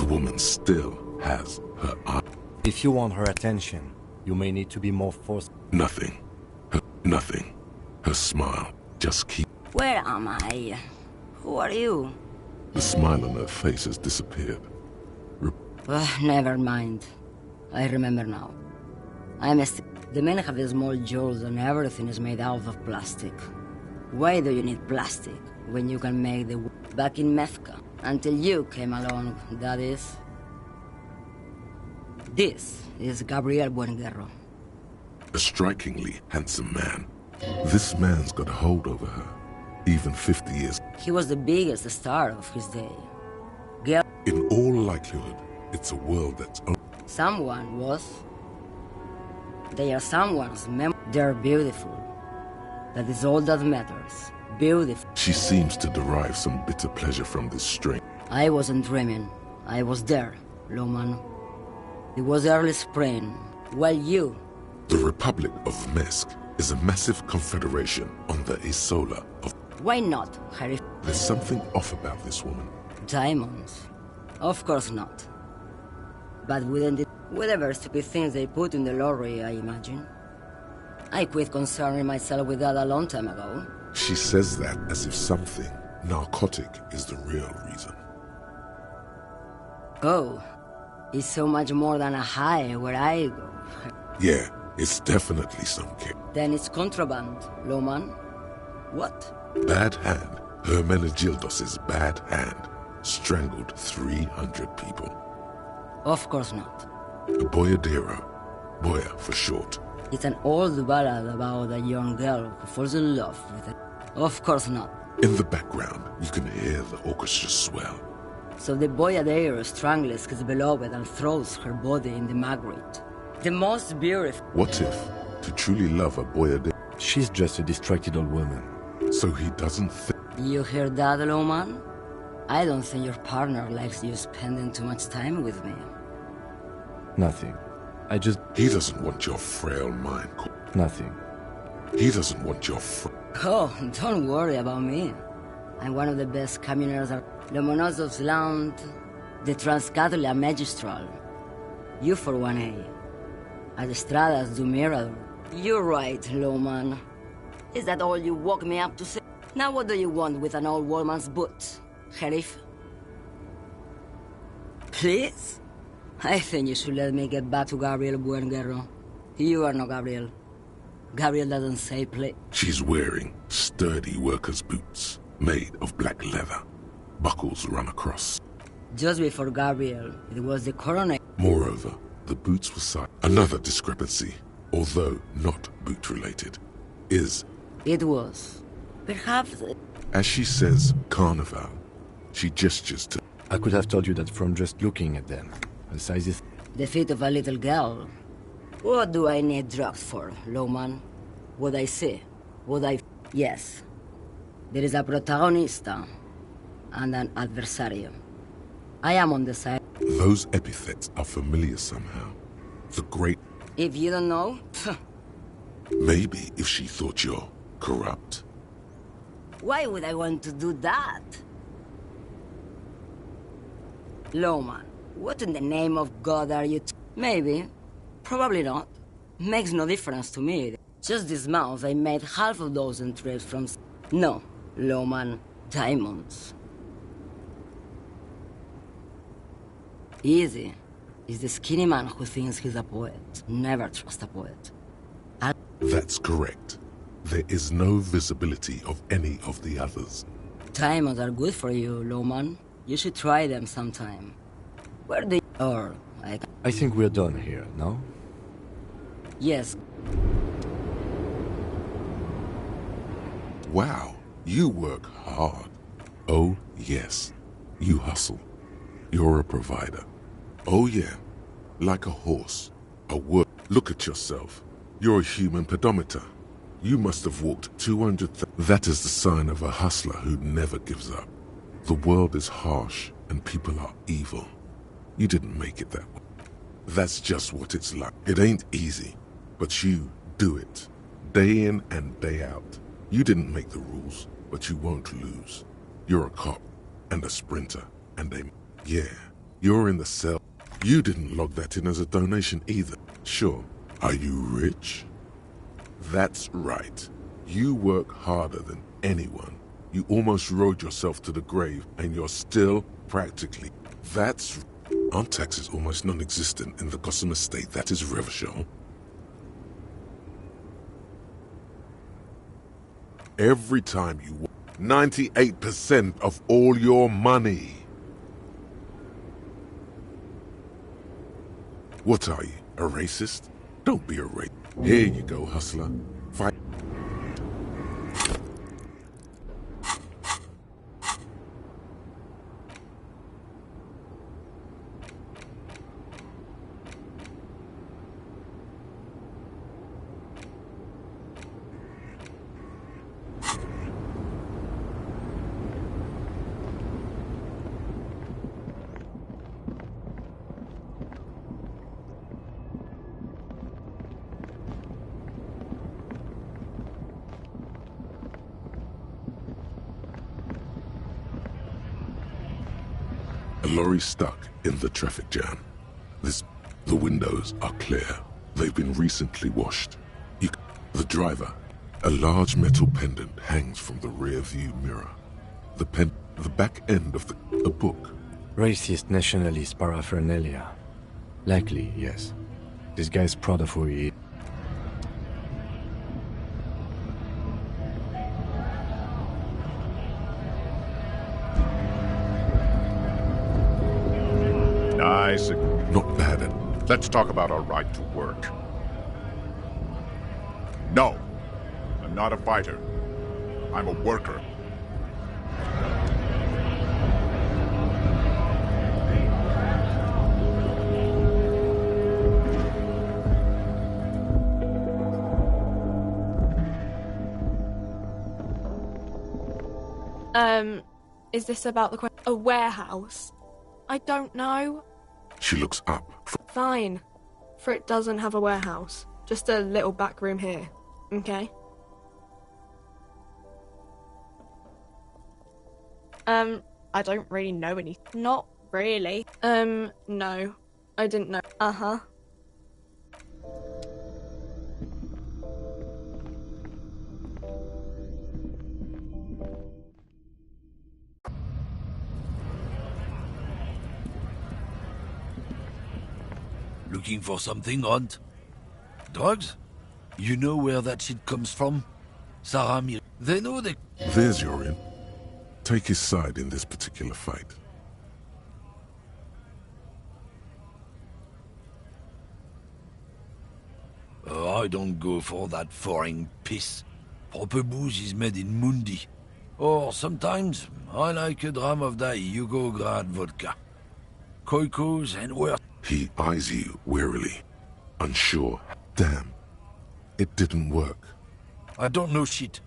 Woman still has her eye. If you want her attention, you may need to be more forceful. Nothing. Nothing. Her smile just keep. Where am I? Who are you? The smile on her face has disappeared. Never mind. I remember now. The men have small jaws and everything is made out of plastic. Why do you need plastic when you can make the back in Methka? Until you came along, that is. This is Gabriel Buenguerro. A strikingly handsome man. This man's got a hold over her, even 50 years. He was the biggest star of his day. In all likelihood, it's a world that's... Someone was. They are someone's They're beautiful. That is all that matters. Beautiful. She seems to derive some bitter pleasure from this string. I wasn't dreaming. I was there, Loman. It was early spring. While you... The Republic of Mesk is a massive confederation on the Isola of... Why not, Harry? There's something off about this woman. Diamonds? Of course not. But wouldn't it... Whatever stupid things they put in the lorry, I imagine. I quit concerning myself with that a long time ago. She says that as if something narcotic is the real reason. Oh, it's so much more than a high where I go. Yeah, it's definitely some kick. Then it's contraband, Loman. What? Bad Hand, Hermenegildos' bad hand, strangled 300 people. Of course not. A boyadero, boya for short. It's an old ballad about a young girl who falls in love with a... Of course not. In the background, you can hear the orchestra swell. So the boyadero strangles his beloved and throws her body in the magritte. The most beautiful... What if, to truly love a boyadero... She's just a distracted old woman. So he doesn't think... You hear that, Loman? I don't think your partner likes you spending too much time with me. Nothing. I just... He doesn't want your frail mind. Nothing. He doesn't want your Oh, don't worry about me. I'm one of the best communers of Lomonosov's land, the Transcatolia Magistral. You for 1A. Adestradas du Mirador. You're right, Loman. Is that all you woke me up to say? Now what do you want with an old woman's boots, Sheriff? Please? I think you should let me get back to Gabriel Buenguerro. You are not Gabriel. Gabriel doesn't say play. She's wearing sturdy worker's boots, made of black leather. Buckles run across. Just before Gabriel, it was the coroner. Moreover, the boots were silent. Another discrepancy, although not boot-related, is... It was. Perhaps... As she says, Carnival, she gestures to... I could have told you that from just looking at them. The size is... The feet of a little girl. What do I need drugs for, Loman? What I see? What I... Yes. There is a protagonista and an adversario. I am on the side... Those epithets are familiar somehow. The great... If you don't know... Maybe if she thought you're corrupt. Why would I want to do that? Loman, what in the name of God are you... Maybe. Probably not. Makes no difference to me. Just this month I made half a dozen trips from... No, Loman, diamonds. Easy. It's the skinny man who thinks he's a poet. Never trust a poet. That's correct. There is no visibility of any of the others. Diamonds are good for you, Loman. You should try them sometime. Where do you... Or... I think we're done here, no? Yes. Wow, you work hard. Oh, yes. You hustle. You're a provider. Oh, yeah. Like a horse. A work. Look at yourself. You're a human pedometer. You must have walked 200... That is the sign of a hustler who never gives up. The world is harsh and people are evil. You didn't make it that way. That's just what it's like. It ain't easy, but you do it. Day in and day out. You didn't make the rules, but you won't lose. You're a cop and a sprinter and a... Yeah, you're in the cell. You didn't log that in as a donation either. Sure. Are you rich? That's right. You work harder than anyone. You almost rode yourself to the grave and you're still practically... That's... Aren't taxes almost non-existent in the Gossamer state that is Revachol? Every time you 98% of all your money. What are you, a racist? Don't be a racist. Here you go, hustler. Fight. A lorry stuck in the traffic jam. The windows are clear. They've been recently washed. The driver. A large metal pendant hangs from the rear view mirror. The back end of a book. Racist nationalist paraphernalia. Likely, yes. This guy's proud of who he is. Nice. Not bad at... Let's talk about our right to work. No, I'm not a fighter. I'm a worker. Is this about a warehouse? I don't know. She looks up. Fine. For it doesn't have a warehouse. Just a little back room here. Okay? I don't really know anything. Not really. No. I didn't know. Uh-huh. Looking for something, Hunt? Drugs? You know where that shit comes from? Saramir. They know they... There's your in. Take his side in this particular fight. I don't go for that foreign piss. Proper booze is made in Mundi. Or sometimes, I like a dram of that Yugograd vodka. Koikos and worse. He eyes you wearily, unsure. Damn, it didn't work. I don't know shit.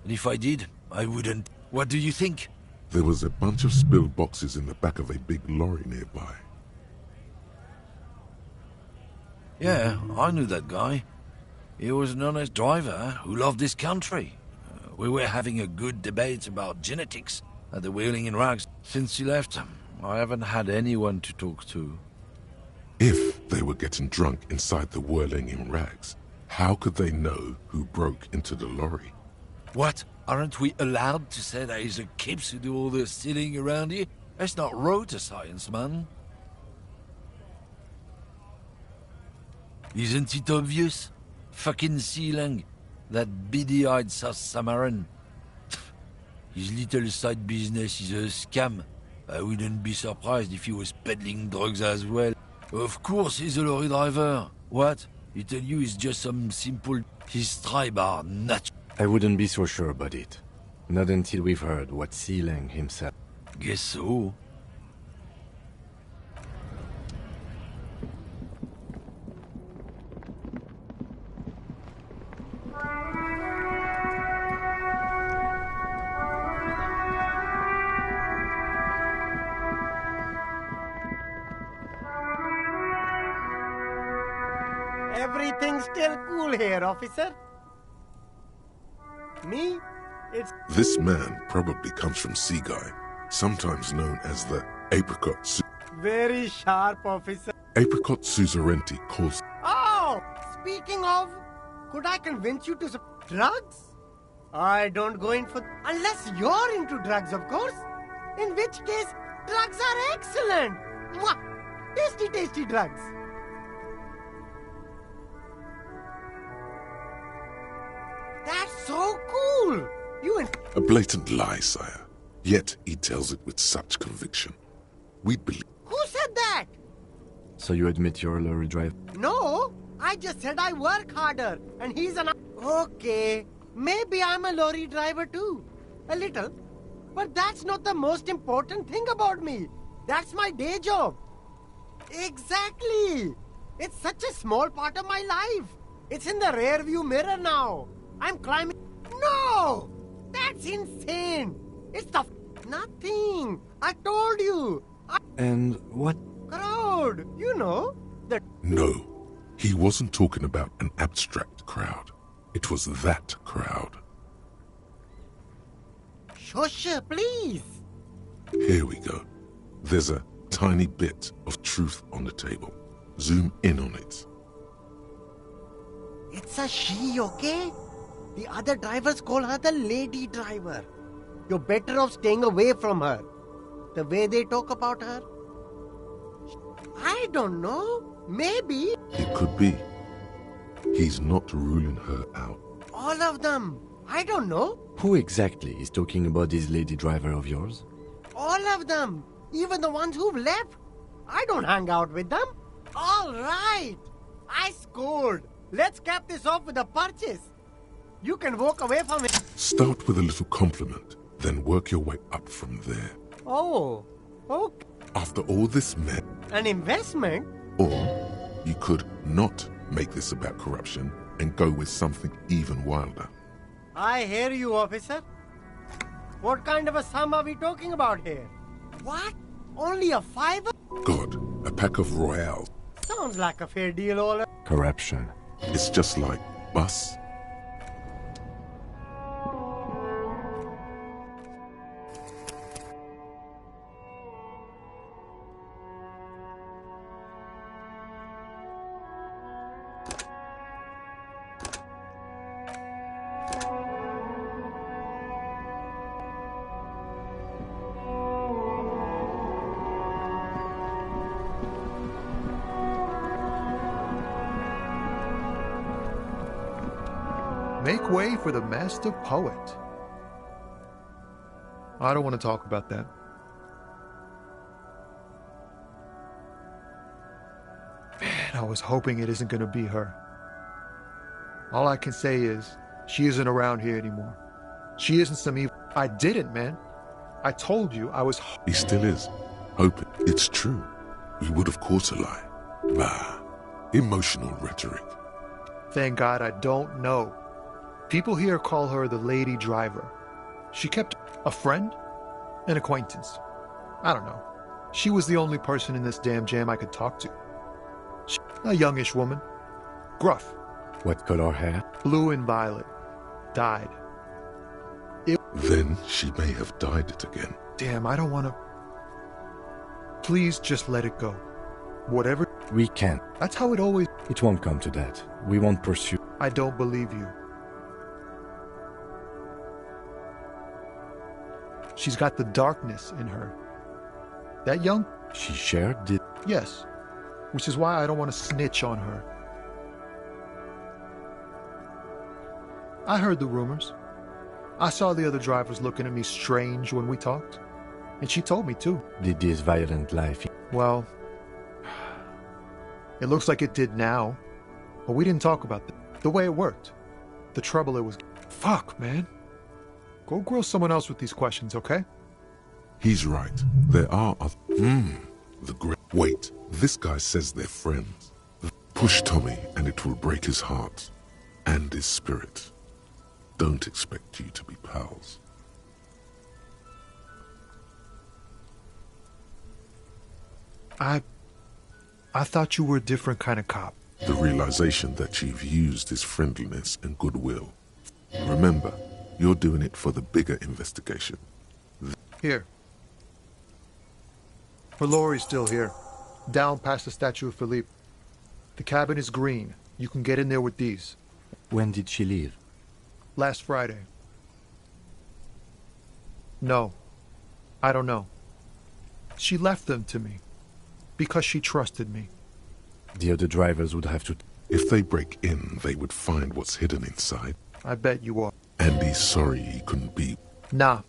And if I did, I wouldn't. What do you think? There was a bunch of spilled boxes in the back of a big lorry nearby. Yeah, I knew that guy. He was an honest driver who loved this country. We were having a good debate about genetics at the Wheeling in Rags. Since he left, I haven't had anyone to talk to. If they were getting drunk inside the Whirling in Rags, how could they know who broke into the lorry? What? Aren't we allowed to say that he's a kips who do all the stealing around here? That's not road science, man. Isn't it obvious? Fucking Sealang, that beady-eyed South Samaran. His little side business is a scam. I wouldn't be surprised if he was peddling drugs as well. Of course he's a lorry driver. What? He tell you he's just some simple... His tribe are nuts. I wouldn't be so sure about it. Not until we've heard what Sealang himself... Guess so. Everything's still cool here, officer. Me? It's... This man probably comes from Seaguy, sometimes known as the Apricot Very sharp, officer. Apricot Suzerainty calls... Oh! Speaking of, could I convince you to drugs? I don't go in for... Unless you're into drugs, of course. In which case, drugs are excellent. Mwah! Tasty, tasty drugs. That's so cool. You and A blatant lie, sire. Yet he tells it with such conviction. We believe. who said that? So you admit you're a lorry driver? No, I just said I work harder, and he's an. Okay, maybe I'm a lorry driver too, a little, but that's not the most important thing about me. That's my day job. Exactly. It's such a small part of my life. It's in the rear view mirror now. I'm climbing. No! That's insane. It's the nothing. I told you. And what? Crowd. You know, the. No, he wasn't talking about an abstract crowd. It was that crowd. Shush, please. Here we go. There's a tiny bit of truth on the table. Zoom in on it. It's a she, okay? The other drivers call her the lady driver. You're better off staying away from her. The way they talk about her. I don't know. Maybe. It could be. He's not ruling her out. All of them. I don't know. Who exactly is talking about this lady driver of yours? All of them. Even the ones who've left. I don't hang out with them. All right. I scored. Let's cap this off with a purchase. You can walk away from it. Start with a little compliment, then work your way up from there. Oh, okay. After all this met, An investment? or you could not make this about corruption and go with something even wilder. I hear you, officer. What kind of a sum are we talking about here? What? Only a $5? God, a pack of Royales. Sounds like a fair deal, all. Corruption. It's just like bus. Make way for the master poet. I don't want to talk about that. Man, I was hoping it isn't going to be her. All I can say is, she isn't around here anymore. She isn't some evil. I didn't, man. I told you I was. He still is. Hoping it's true. We would have caught a lie. Bah. Emotional rhetoric. Thank God I don't know. People here call her the lady driver. She kept a friend, an acquaintance. I don't know. She was the only person in this damn jam I could talk to. A youngish woman. Gruff. What color hair? Blue and violet. Died. Then she may have dyed it again. Damn, I don't want to. Please just let it go. Whatever. We can't. That's how it always. It won't come to that. We won't pursue. I don't believe you. She's got the darkness in her. That young? She shared it? Yes. Which is why I don't want to snitch on her. I heard the rumors. I saw the other drivers looking at me strange when we talked. And she told me too. Did this violent life? Well, it looks like it did now. But we didn't talk about the way it worked. The trouble it was. Fuck, man. Go grill someone else with these questions, okay? He's right. There are other... The great... Wait, this guy says they're friends. Push Tommy and it will break his heart. And his spirit. Don't expect you to be pals. I thought you were a different kind of cop. The realization that you've used his friendliness and goodwill. Remember, you're doing it for the bigger investigation. Here. Her lorry's still here. Down past the statue of Philippe. The cabin is green. You can get in there with these. When did she leave? Last Friday. No. I don't know. She left them to me. Because she trusted me. The other drivers would have to... If they break in, they would find what's hidden inside. I bet you are. And he's sorry he couldn't be. Nah.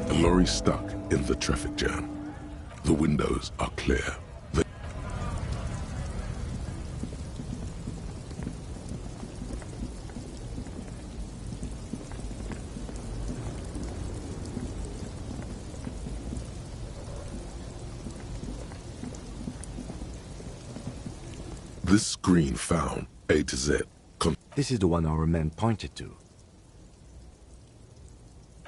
A lorry stuck in the traffic jam. The windows are clear. This screen found A to Z. This is the one our man pointed to.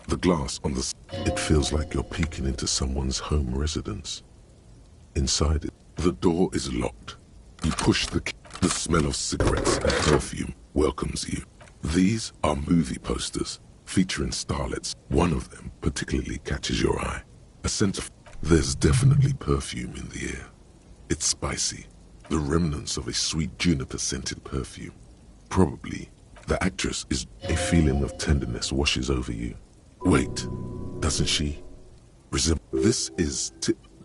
The glass on the... It feels like you're peeking into someone's home residence. Inside it, the door is locked. You push the key. The smell of cigarettes and perfume welcomes you. These are movie posters featuring starlets. One of them particularly catches your eye. A scent of... There's definitely perfume in the air. It's spicy. The remnants of a sweet juniper-scented perfume. Probably the actress is... A feeling of tenderness washes over you. Wait, doesn't she resemble... This is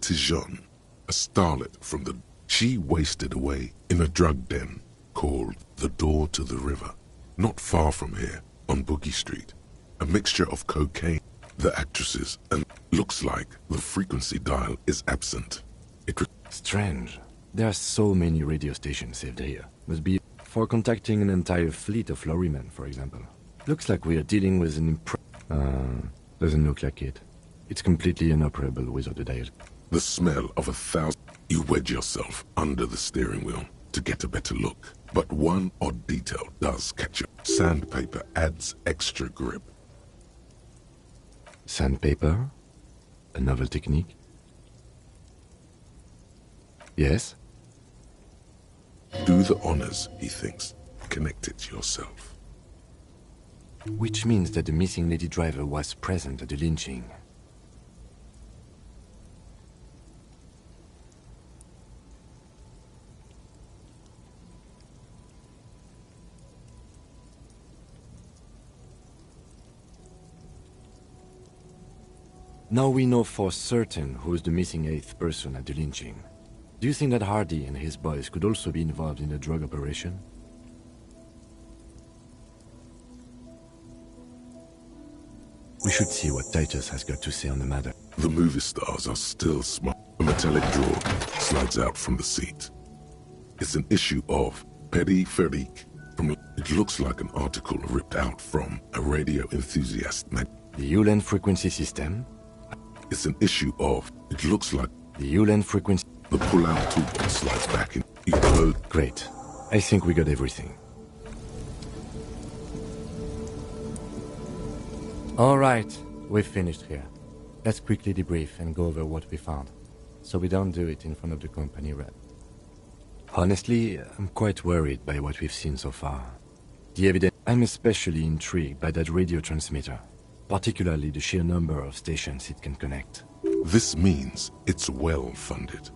Tijon, a starlet from the... She wasted away in a drug den called the Door to the River, not far from here, on Boogie Street. A mixture of cocaine, the actresses, and looks like the frequency dial is absent. Strange. There are so many radio stations saved here. Must be for contacting an entire fleet of lorrymen, for example. Looks like we are dealing with an doesn't look like it. It's completely inoperable without the dial. The smell of 1,000... You wedge yourself under the steering wheel to get a better look. But one odd detail does catch you. Sandpaper adds extra grip. Sandpaper? A novel technique? Yes? Do the honors, he thinks. Connect it yourself. Which means that the missing lady driver was present at the lynching. Now we know for certain who's the missing 8th person at the lynching. Do you think that Hardy and his boys could also be involved in the drug operation? We should see what Titus has got to say on the matter. The movie stars are still smart. A metallic drawer slides out from the seat. It's an issue of Petit Ferique. It looks like an article ripped out from a radio enthusiast magazine. The Ulan frequency system? It's an issue of... It looks like... The Ulan frequency... The pull-out toolbox slides back in. You close... Great. I think we got everything. All right, we've finished here. Let's quickly debrief and go over what we found, so we don't do it in front of the company rep. Honestly, I'm quite worried by what we've seen so far. The evidence... I'm especially intrigued by that radio transmitter, particularly the sheer number of stations it can connect. This means it's well-funded.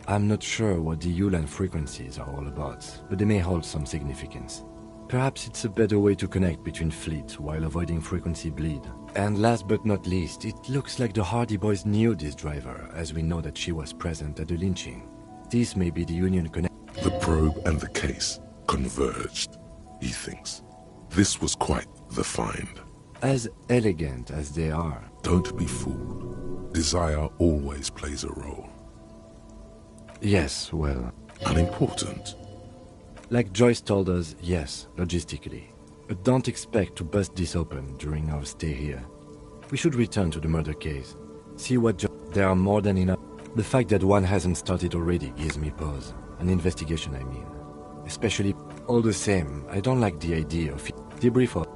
I'm not sure what the Ulan frequencies are all about, but they may hold some significance. Perhaps it's a better way to connect between fleets while avoiding frequency bleed. And last but not least, it looks like the Hardy boys knew this driver, as we know that she was present at the lynching. This may be the Union connection. The probe and the case converged, he thinks. This was quite the find. As elegant as they are. Don't be fooled. Desire always plays a role. Yes, well... Unimportant. Like Joyce told us, yes, logistically. But don't expect to bust this open during our stay here. We should return to the murder case. See what there are more than enough. The fact that one hasn't started already gives me pause. An investigation, I mean. Especially, all the same, I don't like the idea of debrief or...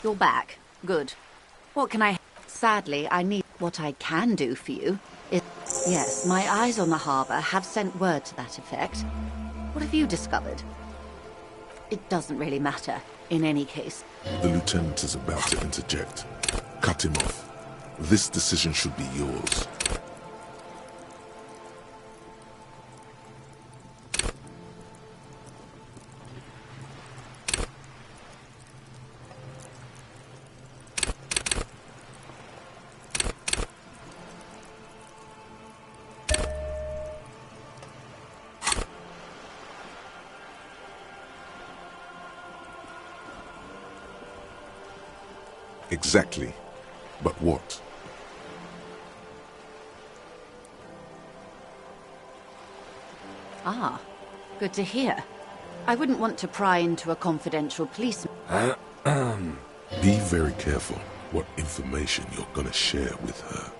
You're back. Good. What can I... Sadly, I need... What I can do for you is... Yes, my eyes on the harbour have sent word to that effect. What have you discovered? It doesn't really matter, in any case. The lieutenant is about to interject. Cut him off. This decision should be yours. Exactly. But what? Ah, good to hear. I wouldn't want to pry into a confidential police... Be very careful what information you're gonna share with her.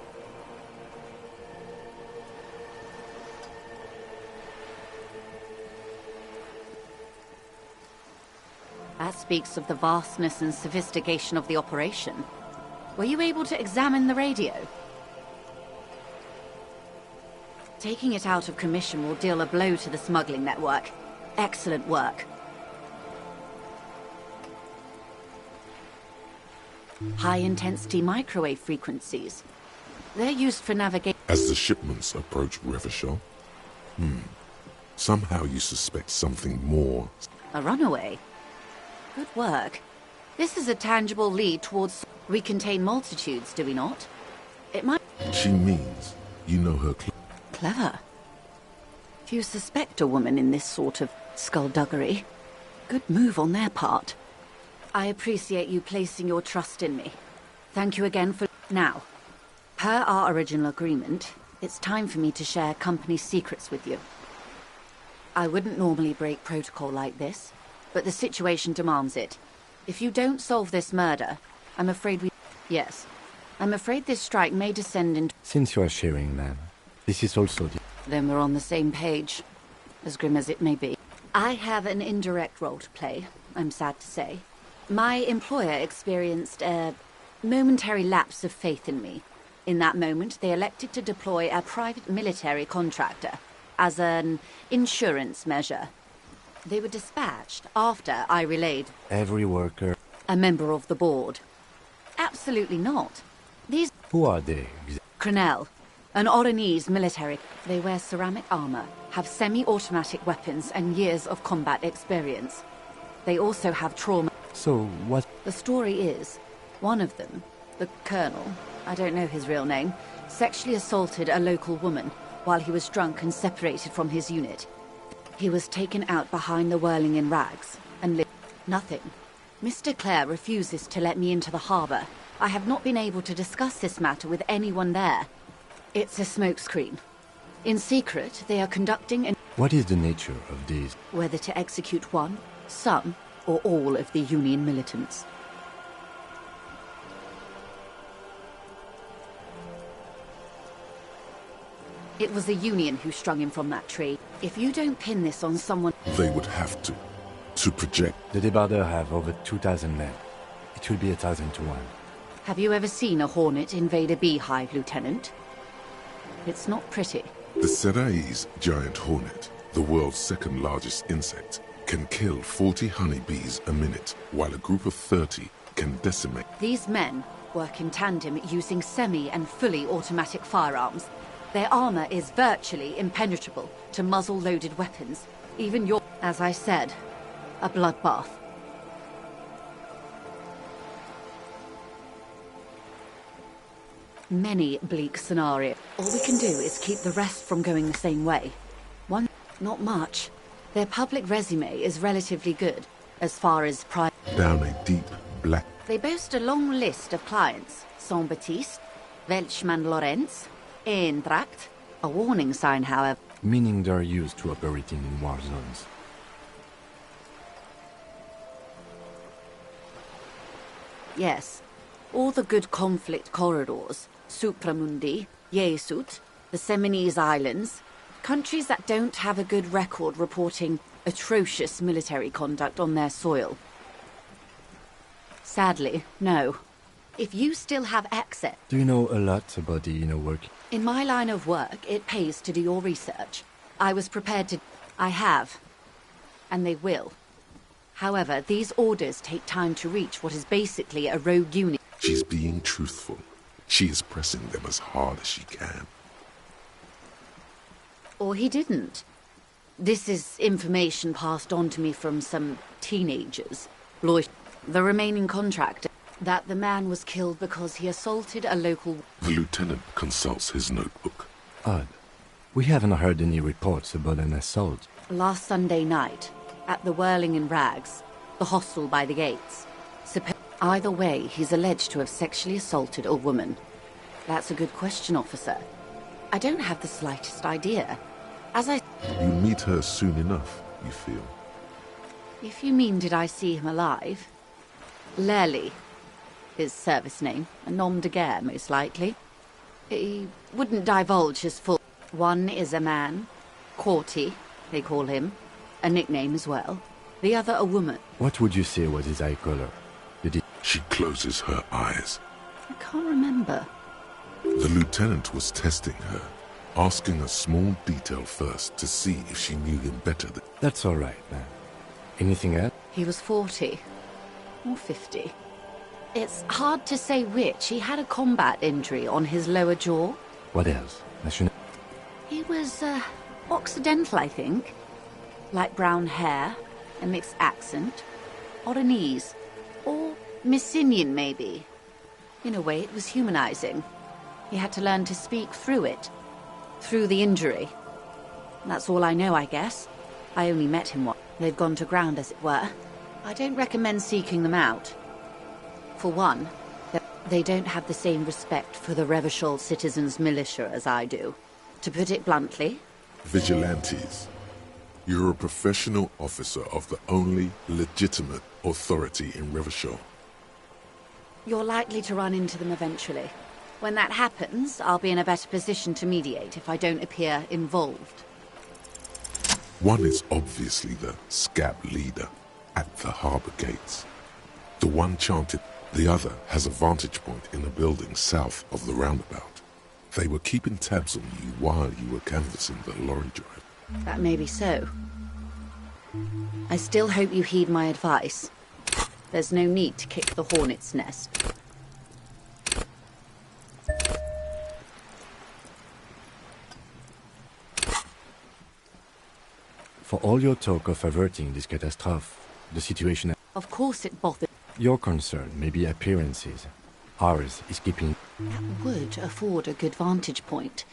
That speaks of the vastness and sophistication of the operation. Were you able to examine the radio? Taking it out of commission will deal a blow to the smuggling network. Excellent work. High-intensity microwave frequencies. They're used for navigation. As the shipments approach Revachol? Somehow you suspect something more. A runaway? Good work. This is a tangible lead towards... We contain multitudes, do we not? It might... She means you know her Clever. If you suspect a woman in this sort of skullduggery, good move on their part. I appreciate you placing your trust in me. Thank you again for... Now, per our original agreement, it's time for me to share company secrets with you. I wouldn't normally break protocol like this, but the situation demands it. If you don't solve this murder, I'm afraid we... Yes. I'm afraid this strike may descend into... Since you are sharing, ma'am, this is also the... Then we're on the same page, as grim as it may be. I have an indirect role to play, I'm sad to say. My employer experienced a momentary lapse of faith in me. In that moment, they elected to deploy a private military contractor as an insurance measure. They were dispatched after I relayed... Every worker... A member of the board. Absolutely not. These... Who are they? Crenell, an Oranese military. They wear ceramic armor, have semi-automatic weapons and years of combat experience. They also have trauma... So, what... The story is, one of them, the colonel, I don't know his real name, sexually assaulted a local woman while he was drunk and separated from his unit. He was taken out behind the whirling in rags and lived... Nothing. Mr. Clare refuses to let me into the harbour. I have not been able to discuss this matter with anyone there. It's a smokescreen. In secret, they are conducting an... What is the nature of these? Whether to execute one, some, or all of the Union militants. It was the Union who strung him from that tree. If you don't pin this on someone... They would have to project... The Debardeurs have over 2,000 men. It will be 1,000 to 1. Have you ever seen a hornet invade a beehive, Lieutenant? It's not pretty. The Serai's giant hornet, the world's second largest insect, can kill 40 honeybees a minute, while a group of 30 can decimate. These men work in tandem using semi- and fully automatic firearms. Their armor is virtually impenetrable to muzzle-loaded weapons. Even your... As I said, a bloodbath. Many bleak scenarios. All we can do is keep the rest from going the same way. One, not much. Their public resume is relatively good, as far as private... Down a deep, black... They boast a long list of clients. Saint-Baptiste, Welchman-Lorenz, Eintracht. A warning sign, however. Meaning they're used to operating in war zones. Yes. All the good conflict corridors. Supramundi, Yesut, the Seminese Islands. Countries that don't have a good record reporting atrocious military conduct on their soil. Sadly, no. If you still have access... Do you know a lot about the inner working? In my line of work, it pays to do your research. I was prepared to... I have. And they will. However, these orders take time to reach what is basically a rogue unit. She's being truthful. She is pressing them as hard as she can. Or he didn't. This is information passed on to me from some teenagers. Lloyd, the remaining contractor, that the man was killed because he assaulted a local... The lieutenant consults his notebook. Odd. We haven't heard any reports about an assault. Last Sunday night, at the Whirling in Rags, the hostel by the gates. Either way, he's alleged to have sexually assaulted a woman. That's a good question, officer. I don't have the slightest idea. As I... You meet her soon enough, you feel? If you mean did I see him alive? Lely, his service name, a nom de guerre, most likely. He wouldn't divulge his full... One is a man, Corty, they call him, a nickname as well. The other a woman. What would you say was his eye color? Did he... She closes her eyes. I can't remember. The lieutenant was testing her, asking a small detail first to see if she knew him better than... That's all right, man. Anything else? He was 40. Or 50. It's hard to say which. He had a combat injury on his lower jaw. What else? He was, Occidental, I think. Light brown hair, a mixed accent, Oranese, or Messinian, maybe. In a way, it was humanizing. He had to learn to speak through it, through the injury. That's all I know, I guess. I only met him once. They've gone to ground, as it were. I don't recommend seeking them out. For one, they don't have the same respect for the Revachol citizens' militia as I do. To put it bluntly... Vigilantes. You're a professional officer of the only legitimate authority in Revachol. You're likely to run into them eventually. When that happens, I'll be in a better position to mediate if I don't appear involved. One is obviously the scab leader at the harbor gates. The one chanted, the other has a vantage point in a building south of the roundabout. They were keeping tabs on you while you were canvassing the lorry drive. That may be so. I still hope you heed my advice. There's no need to kick the hornet's nest. For all your talk of averting this catastrophe, the situation... Of course it bothers... Your concern may be appearances. Ours is keeping... That would afford a good vantage point.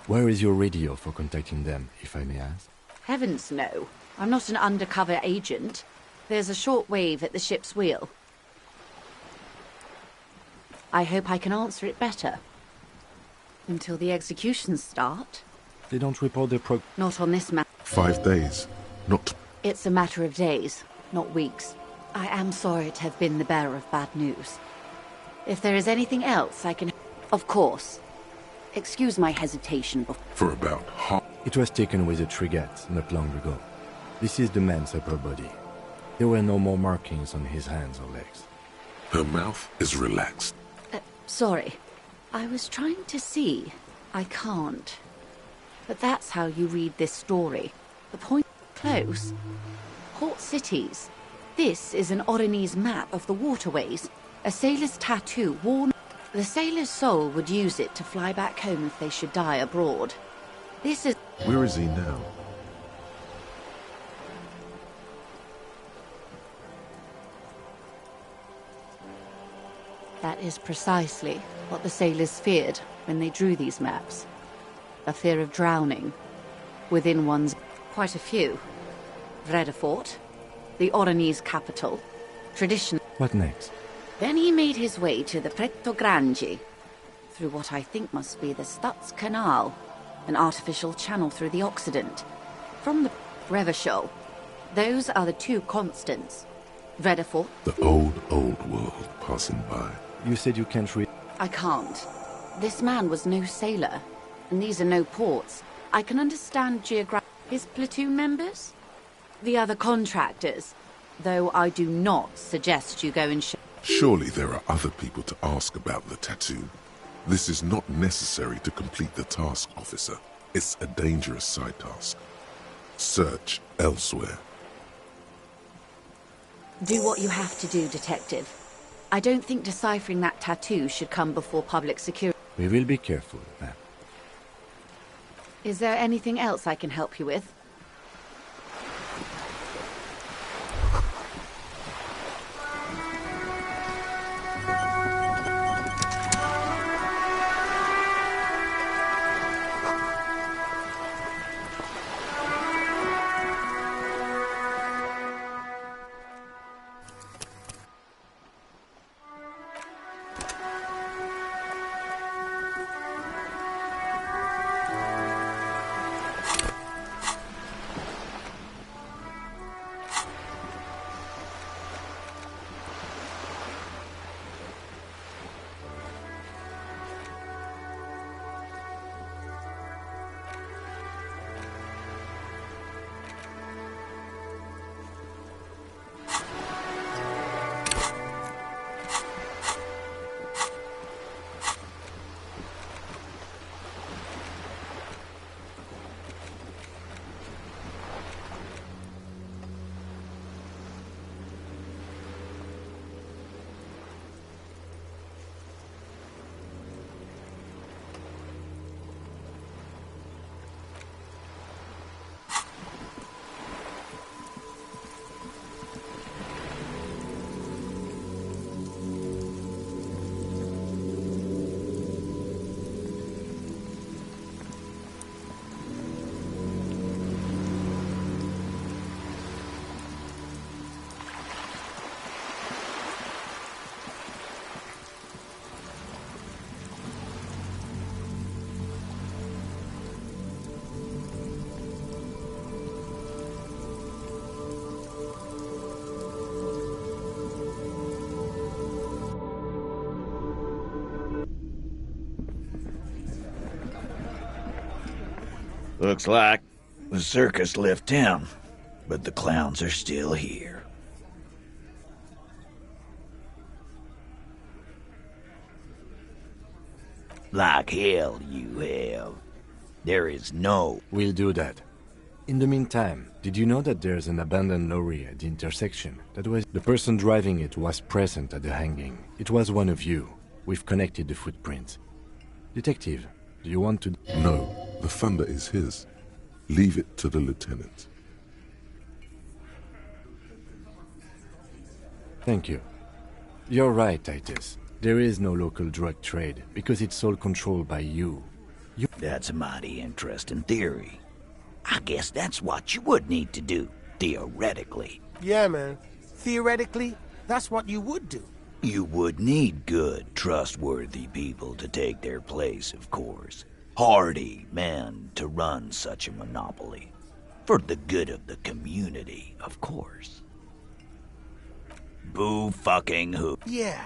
Where is your radio for contacting them, if I may ask? Heavens no. I'm not an undercover agent. There's a short wave at the ship's wheel. I hope I can answer it better. Until the executions start. They don't report their Not on this map. 5 days. Not... It's a matter of days, not weeks. I am sorry to have been the bearer of bad news. If there is anything else I can... Of course. Excuse my hesitation. For about half... It was taken with a frigate not long ago. This is the man's upper body. There were no more markings on his hands or legs. Her mouth is relaxed. Sorry. I was trying to see. I can't. But that's how you read this story. The point... Close. Port cities. This is an Oranese map of the waterways. A sailor's tattoo worn... The sailor's soul would use it to fly back home if they should die abroad. This is... Where is he now? That is precisely what the sailors feared when they drew these maps. A fear of drowning. Within one's... Quite a few. Vredefort, the Oranese capital, tradition... What next? Then he made his way to the Pretto Grande, through what I think must be the Stutz Canal, an artificial channel through the Occident. From the Revachol, those are the two constants. Vredefort... The old world passing by. You said you can't read... I can't. This man was no sailor, and these are no ports. I can understand His platoon members? The other contractors? Though I do not suggest you go and Surely there are other people to ask about the tattoo. This is not necessary to complete the task, officer. It's a dangerous side task. Search elsewhere. Do what you have to do, Detective. I don't think deciphering that tattoo should come before public security. We will be careful, ma'am. Is there anything else I can help you with? Looks like the circus left town, but the clowns are still here. Like hell you have. There is no... We'll do that. In the meantime, did you know that there's an abandoned lorry at the intersection? That was... The person driving it was present at the hanging. It was one of you. We've connected the footprints. Detective, do you want to... No, the thunder is his. Leave it to the lieutenant. Thank you. You're right, Titus. There is no local drug trade, because it's all controlled by you. That's a mighty interesting theory. I guess that's what you would need to do, theoretically. Yeah, man. Theoretically, that's what you would do. You would need good, trustworthy people to take their place, of course. Hardy men to run such a monopoly. For the good of the community, of course. Boo fucking who? Yeah,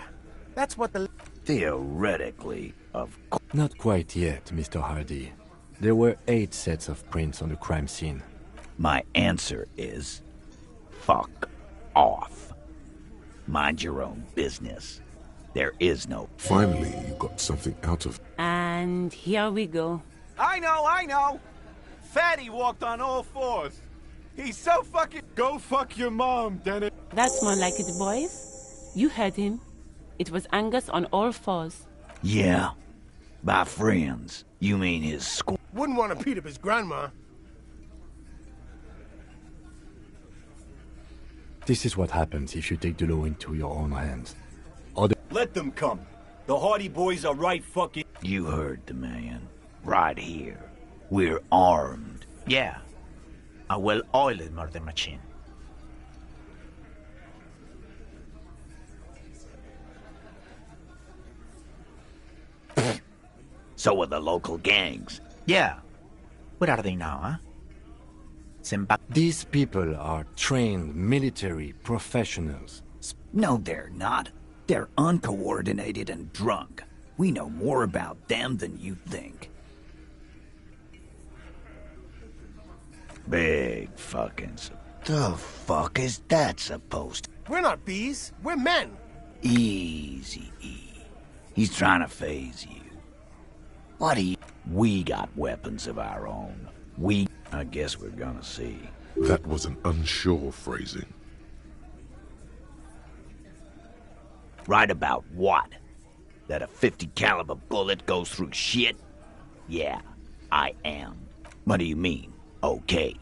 that's what the... Theoretically, of course. Not quite yet, Mr. Hardy. There were 8 sets of prints on the crime scene. My answer is... fuck off. Mind your own business. There is no... Finally, you got something out of... And here we go. I know! Fatty walked on all 4s. He's so fucking... Go fuck your mom, Dennis. That's more like it, boys. You heard him. It was Angus on all 4s. Yeah. By friends, you mean his school... Wouldn't want to beat up his grandma. This is what happens if you take the law into your own hands. Let them come. The Hardy boys are right fucking... You heard the man. Right here. We're armed. Yeah. A well-oiled murder machine. So are the local gangs. Yeah. Where are they now, huh? These people are trained military professionals. No, they're not. They're uncoordinated and drunk. We know more about them than you think. Big fucking... The fuck is that supposed to? We're not bees. We're men. Easy, E. He's trying to phase you. What do you... We got weapons of our own. I guess we're gonna see. That was an unsure phrasing. Right about what? That a 50 caliber bullet goes through shit? Yeah, I am. What do you mean, okay?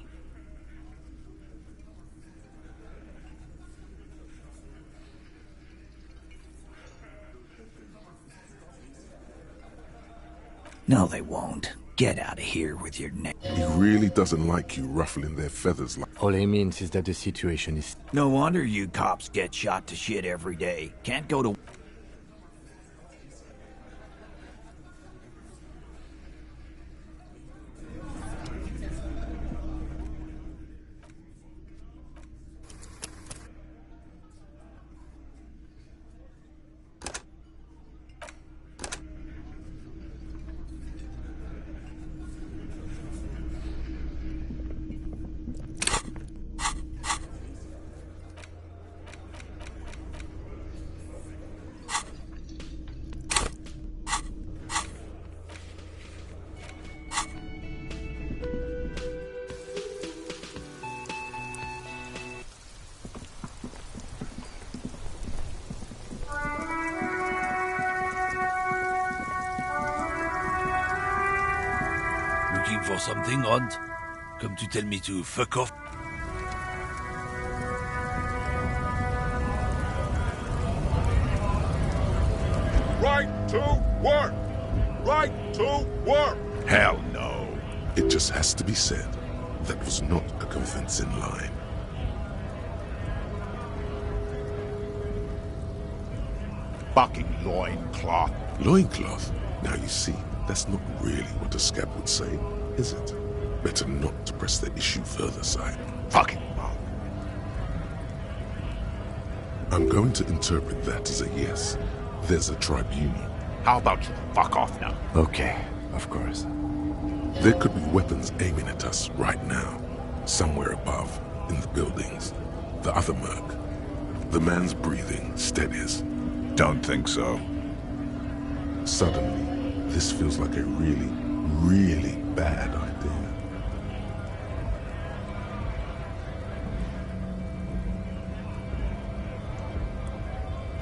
No, they won't. Get out of here with your neck. He really doesn't like you ruffling their feathers like... All he means is that the situation is... No wonder you cops get shot to shit every day. Can't go to... Looking for something, Hunt? Come to tell me to fuck off? Right to work! Right to work! Hell no. It just has to be said. That was not a convincing line. Fucking loincloth. Loincloth? Now you see, that's not really what a scab would say, is it? Better not to press the issue further, side. Fucking mouth. I'm going to interpret that as a yes. There's a tribunal. How about you fuck off now? Okay, of course. There could be weapons aiming at us right now. Somewhere above, in the buildings. The other merc. The man's breathing steadies. Don't think so. Suddenly, this feels like a really, really bad idea.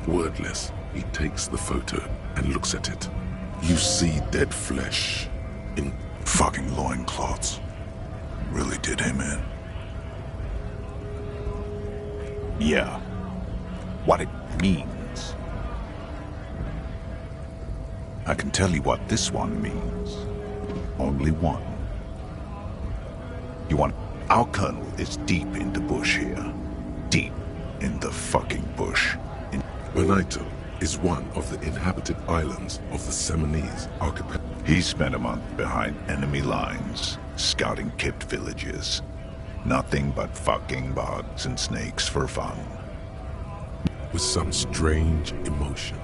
Wordless, he takes the photo and looks at it. You see dead flesh in fucking loincloths. Really did him in. Yeah. What it means. I can tell you what this one means. Only one. You want... Our colonel is deep in the bush here. Deep in the fucking bush. Benito is one of the inhabited islands of the Seminese archipelago. He spent a month behind enemy lines, scouting kept villages. Nothing but fucking bugs and snakes for fun. With some strange emotion.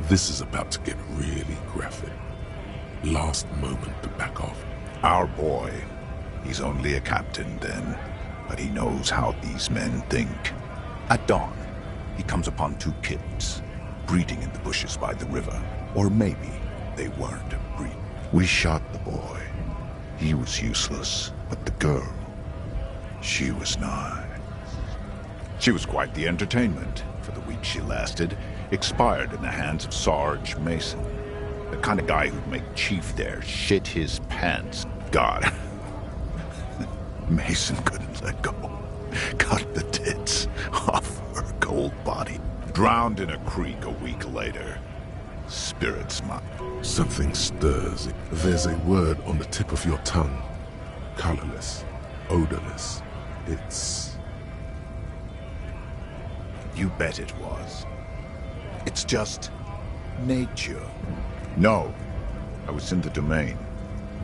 This is about to get really graphic. Last moment to back off. Our boy, he's only a captain then, but he knows how these men think. At dawn, he comes upon two kids, breeding in the bushes by the river. Or maybe they weren't breeding. We shot the boy. He was useless, but the girl, she was nice. She was quite the entertainment. For the week she lasted, expired in the hands of Sarge Mason. The kind of guy who'd make Chief there shit his pants. God. Mason couldn't let go. Cut the tits off her cold body. Drowned in a creek a week later. Spirits my... Something stirs. There's a word on the tip of your tongue. Colorless. Odorless. It's... You bet it was. It's just... nature. No. I was in the domain.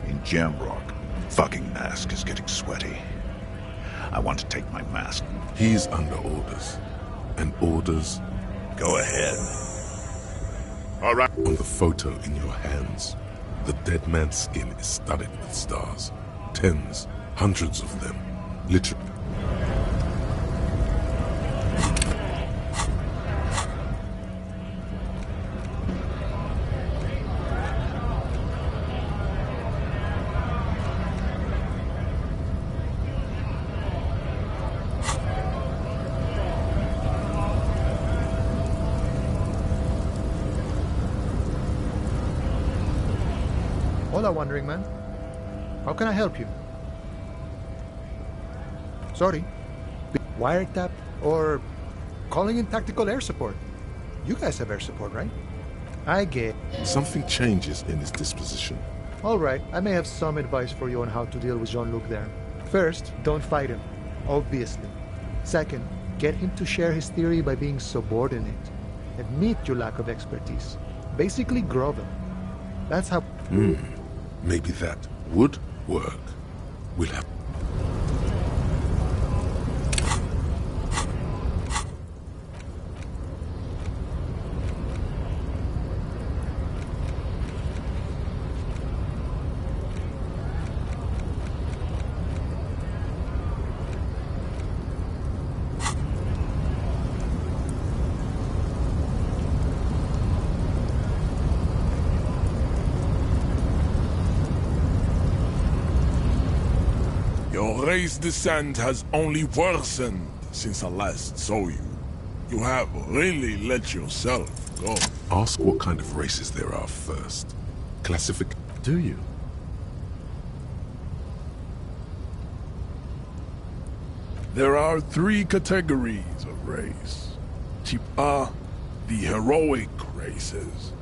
In Jamrock. Fucking mask is getting sweaty. I want to take my mask. He's under orders. And orders... Go ahead. All right. On the photo in your hands, the dead man's skin is studded with stars. Tens, hundreds of them. Literally. Hola, Wandering Man. How can I help you? Sorry. Wiretap or calling in tactical air support? You guys have air support, right? I get. Something changes in his disposition. All right, I may have some advice for you on how to deal with Jean-Luc there. First, don't fight him, obviously. Second, get him to share his theory by being subordinate. Admit your lack of expertise. Basically, grow them. That's how... Maybe that would work. We'll have... Your race descent has only worsened since I last saw you. You have really let yourself go. Ask what kind of races there are first. Do you? There are 3 categories of race. Type A, the heroic races.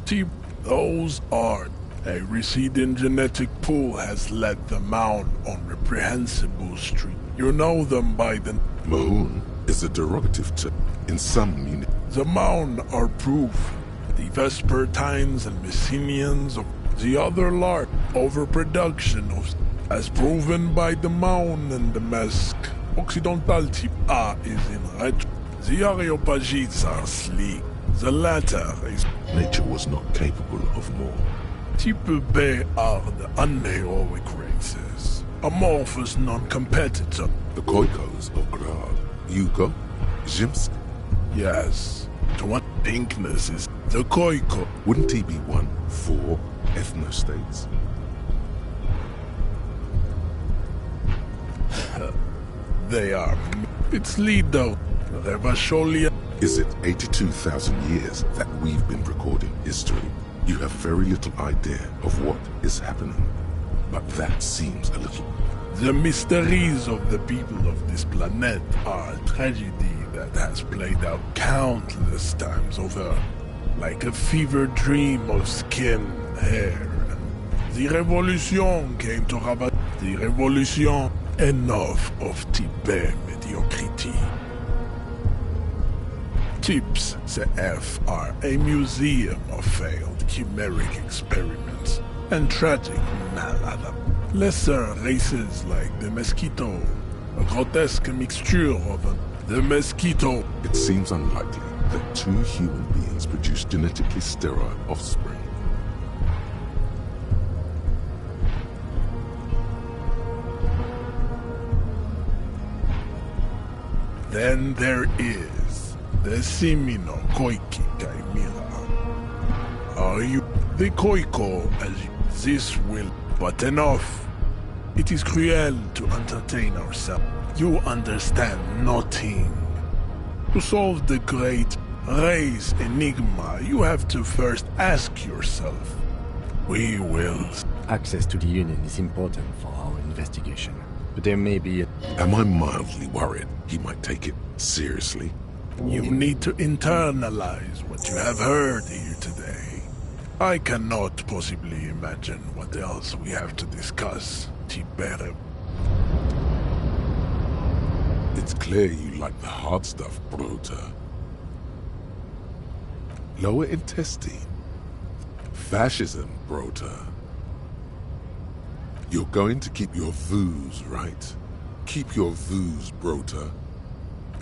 Type, those are a receding genetic pool has led them out on reprehensible street. You know them by the... Mahun is a derogative term in some unit. The Maun are proof. The Vespertines and Messenians of the other large overproduction of... As proven by the Maun and the Mesk. Occidental type A is in retro. The Areopagites are sleek. The latter is... Nature was not capable of more. Type B are the unheroic races. Amorphous non-competitor. The Koikos of Grad. Yugo? Zhimsk? Yes. To what pinkness is the Koiko? Wouldn't he be one for ethnostates? They are. It's Lido. Revasholia. Is it 82,000 years that we've been recording history? You have very little idea of what is happening. But that seems a little... The mysteries of the people of this planet are a tragedy that has played out countless times over. Like a fever dream of skin, hair, and the Revolution came to ravage the Revolution. Enough of Tibet mediocrity. Tips CF are a museum of failed chimeric experiments and tragic malada. Lesser races like the mosquito, a grotesque mixture of the mosquito. It seems unlikely that 2 human beings produce genetically sterile offspring. Then there is the Simino Koiki Chimera. Are you the Koiko as you... This will... But enough. It is cruel to entertain ourselves. You understand nothing. To solve the great race enigma, you have to first ask yourself. We will... Access to the Union is important for our investigation. But there may be a... Am I mildly worried he might take it seriously? You need to internalize what you have heard here today. I cannot possibly imagine what else we have to discuss, Tibere. It's clear you like the hard stuff, Brota. Lower intestine. Fascism, Brota. You're going to keep your views, right? Keep your views, Brota.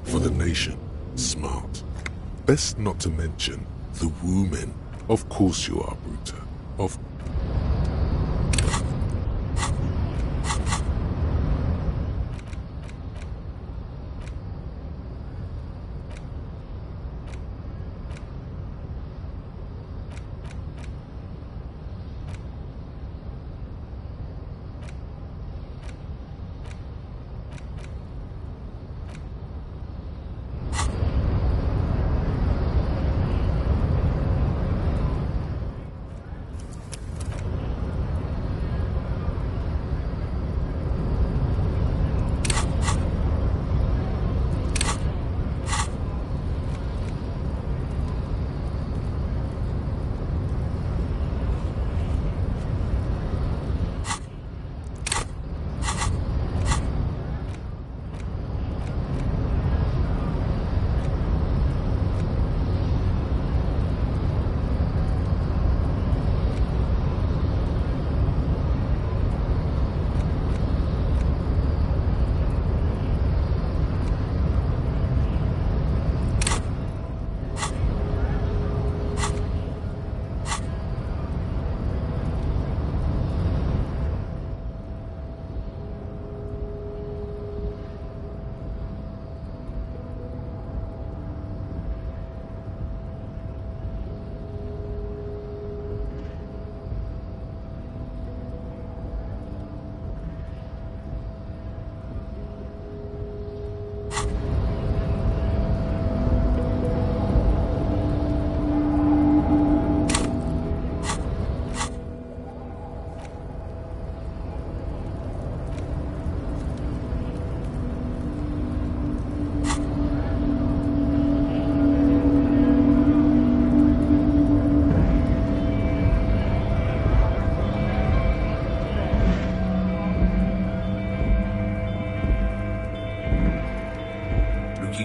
For the nation. Smart. Best not to mention the women. Of course you are, Bruta. Of...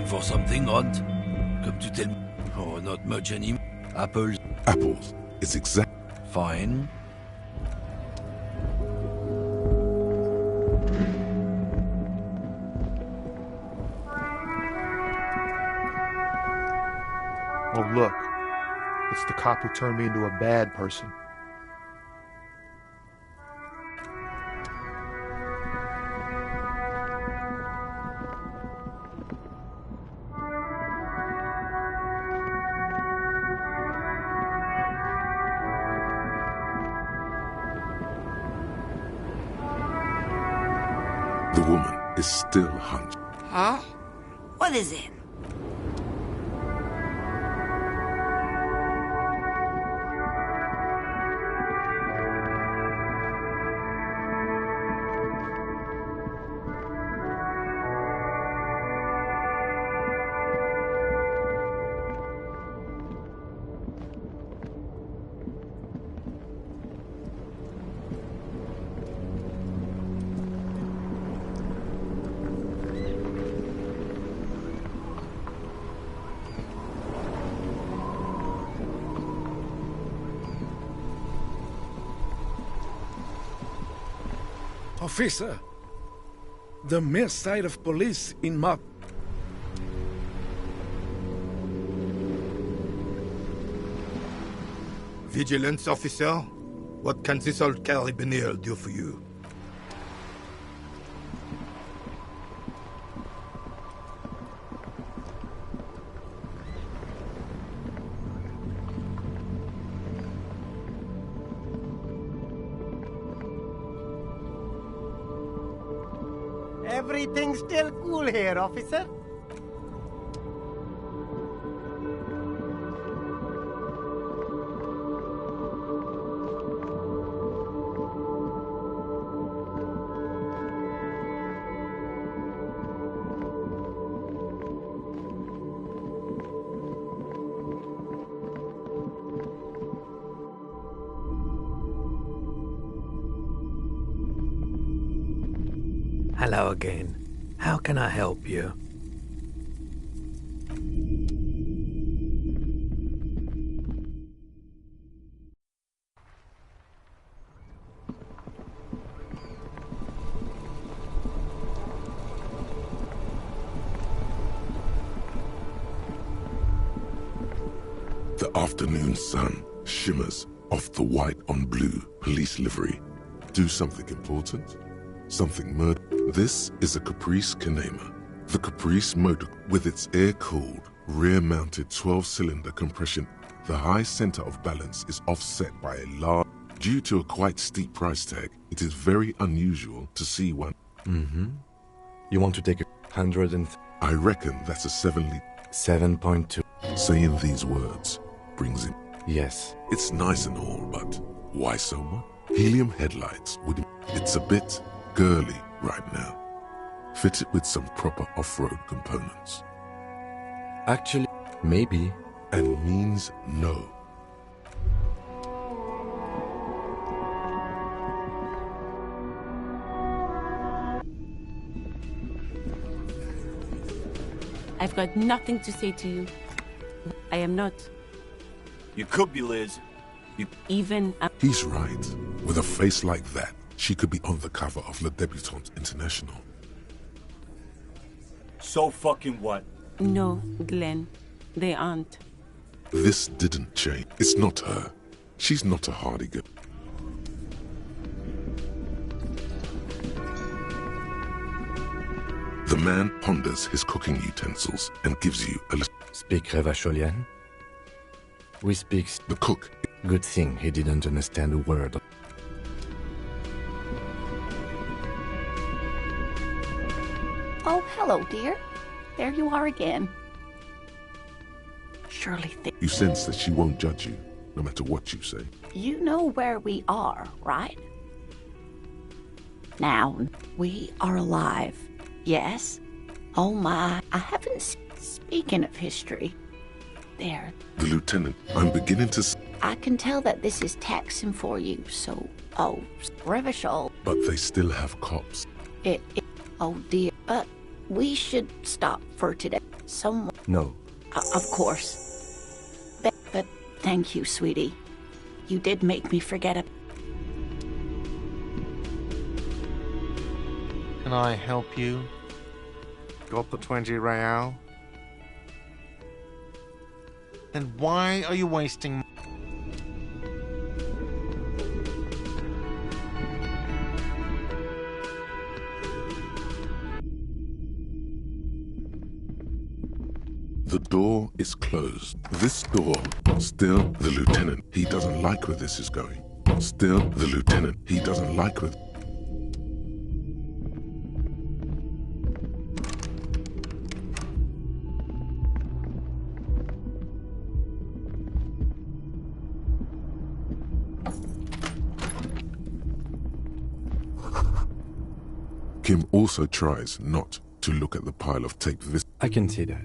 for something, Hunt? Come to tell me. Oh, not much anymore. Apples. Apples is exact. Fine. Oh, look. It's the cop who turned me into a bad person. The woman is still hunched. Huh? What is it? Officer, the mere sight of police in my... Vigilance officer, what can this old carabinier do for you? Everything's still cool here, officer. Hello again. How can I help you? The afternoon sun shimmers off the white on blue police livery. Do something important? Something murder. This is a Caprice Kinema. The Caprice motor with its air-cooled, rear-mounted 12-cylinder compression. The high center of balance is offset by a large... Due to a quite steep price tag, it is very unusual to see one. Mm-hmm. You want to take 100 and... I reckon that's a 7.2. Saying these words brings in... Yes. It's nice and all, but why so much? Helium headlights would... It's a bit girly right now. Fit it with some proper off-road components. Actually, maybe. And means no. I've got nothing to say to you. I am not. You could be, Liz. You... Even... He's right. With a face like that, she could be on the cover of Le Debutante International. So fucking what? No, Glenn. They aren't. This didn't change. It's not her. She's not a hardy girl. The man ponders his cooking utensils and gives you a... Speak Revacholian? We speak... The cook... Good thing he didn't understand a word. Oh, hello, dear. There you are again. Surely You sense that she won't judge you, no matter what you say. you know where we are, right? Now, we are alive. Yes? Oh my, I haven't... Speaking of history, there. The lieutenant, I'm beginning to... I can tell that this is taxing for you, so... Oh, Revachol. But they still have cops. Oh dear. But We should stop for today. Someone... No. Of course. But thank you, sweetie. You did make me forget it. Can I help you? Got the 20 real? Then why are you wasting... The door is closed. This door. Still, the lieutenant, he doesn't like where this is going. Still, the lieutenant, he doesn't like where... Kim also tries not to look at the pile of tape. I can see that.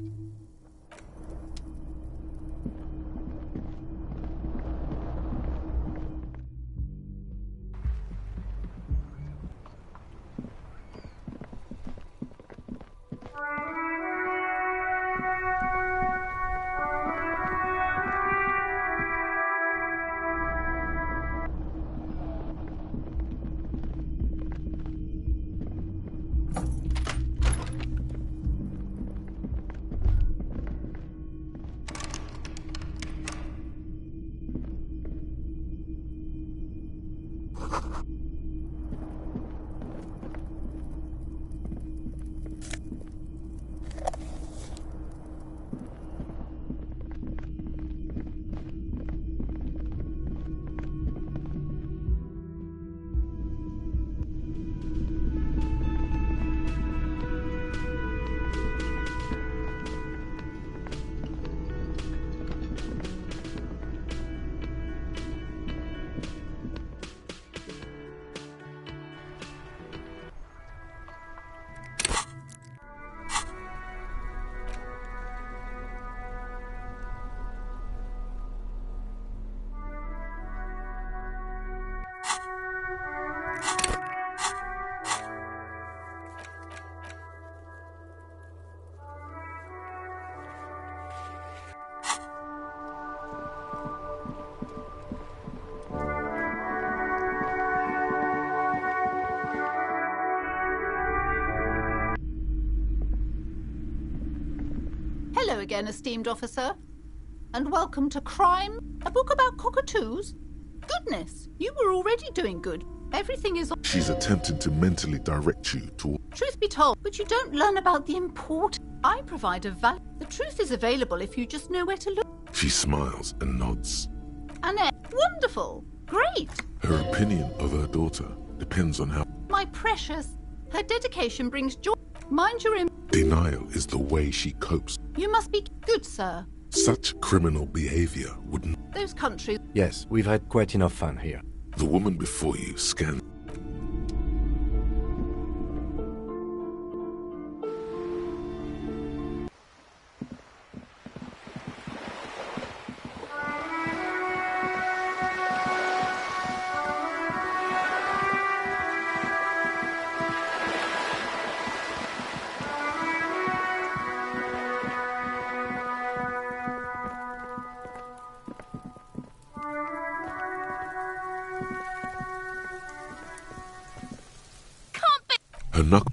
Hello again, esteemed officer. And welcome to Crime, a book about cockatoos. Goodness, you were already doing good. Everything is... She's attempting to mentally direct you to... Truth be told, but you don't learn about the important... I provide a value. The truth is available if you just know where to look. She smiles and nods. Annette, wonderful. Great. Her opinion of her daughter depends on how... My precious. Her dedication brings joy. Mind your... Denial is the way she copes. You must be good, sir. Such criminal behavior wouldn't... Those countries... Yes, we've had quite enough fun here. The woman before you scans... Her knuckle...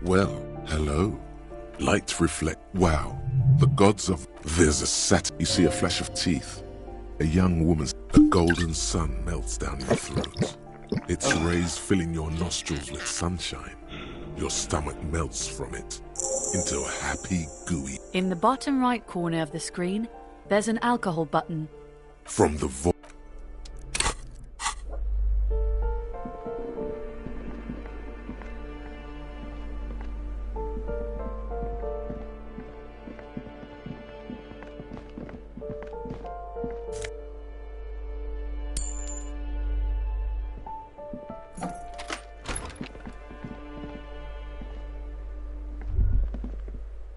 Well, hello. Light reflect. Wow. The gods of... There's a sat... You see a flash of teeth. A young woman's... A golden sun melts down your throat. Its rays filling your nostrils with sunshine. Your stomach melts from it into a happy, gooey. In the bottom right corner of the screen, there's an alcohol button. From the vo-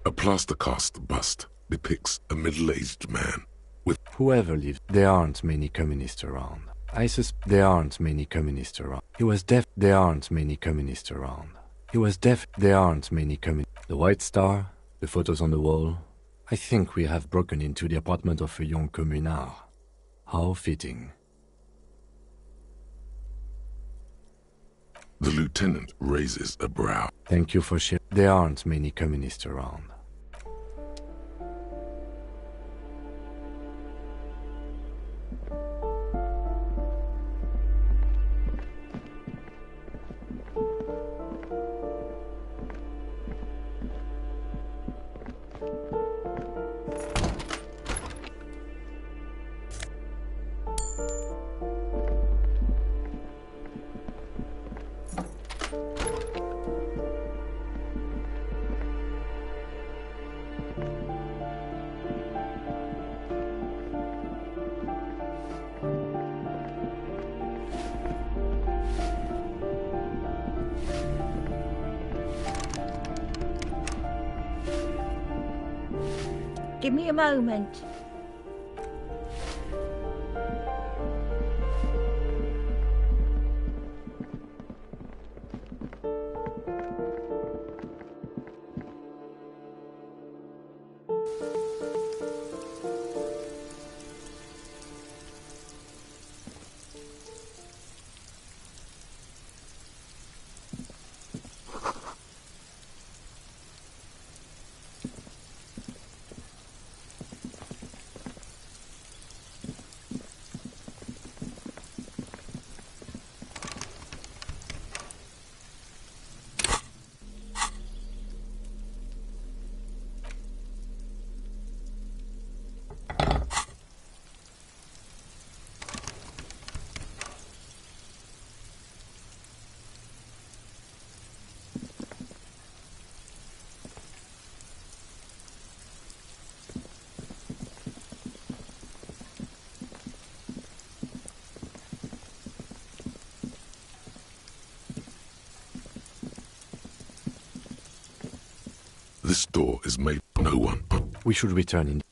A plaster cast bust depicts a middle-aged man with whoever lives. There aren't many communists around. I suspect there aren't many communists around. He was deaf. There aren't many communists around. He was deaf. There aren't many communists. The White Star, the photos on the wall. I think we have broken into the apartment of a young communard. How fitting. The lieutenant raises a brow. Thank you for sharing. There aren't many communists around. Give me a moment. This door is made no one. We should return in.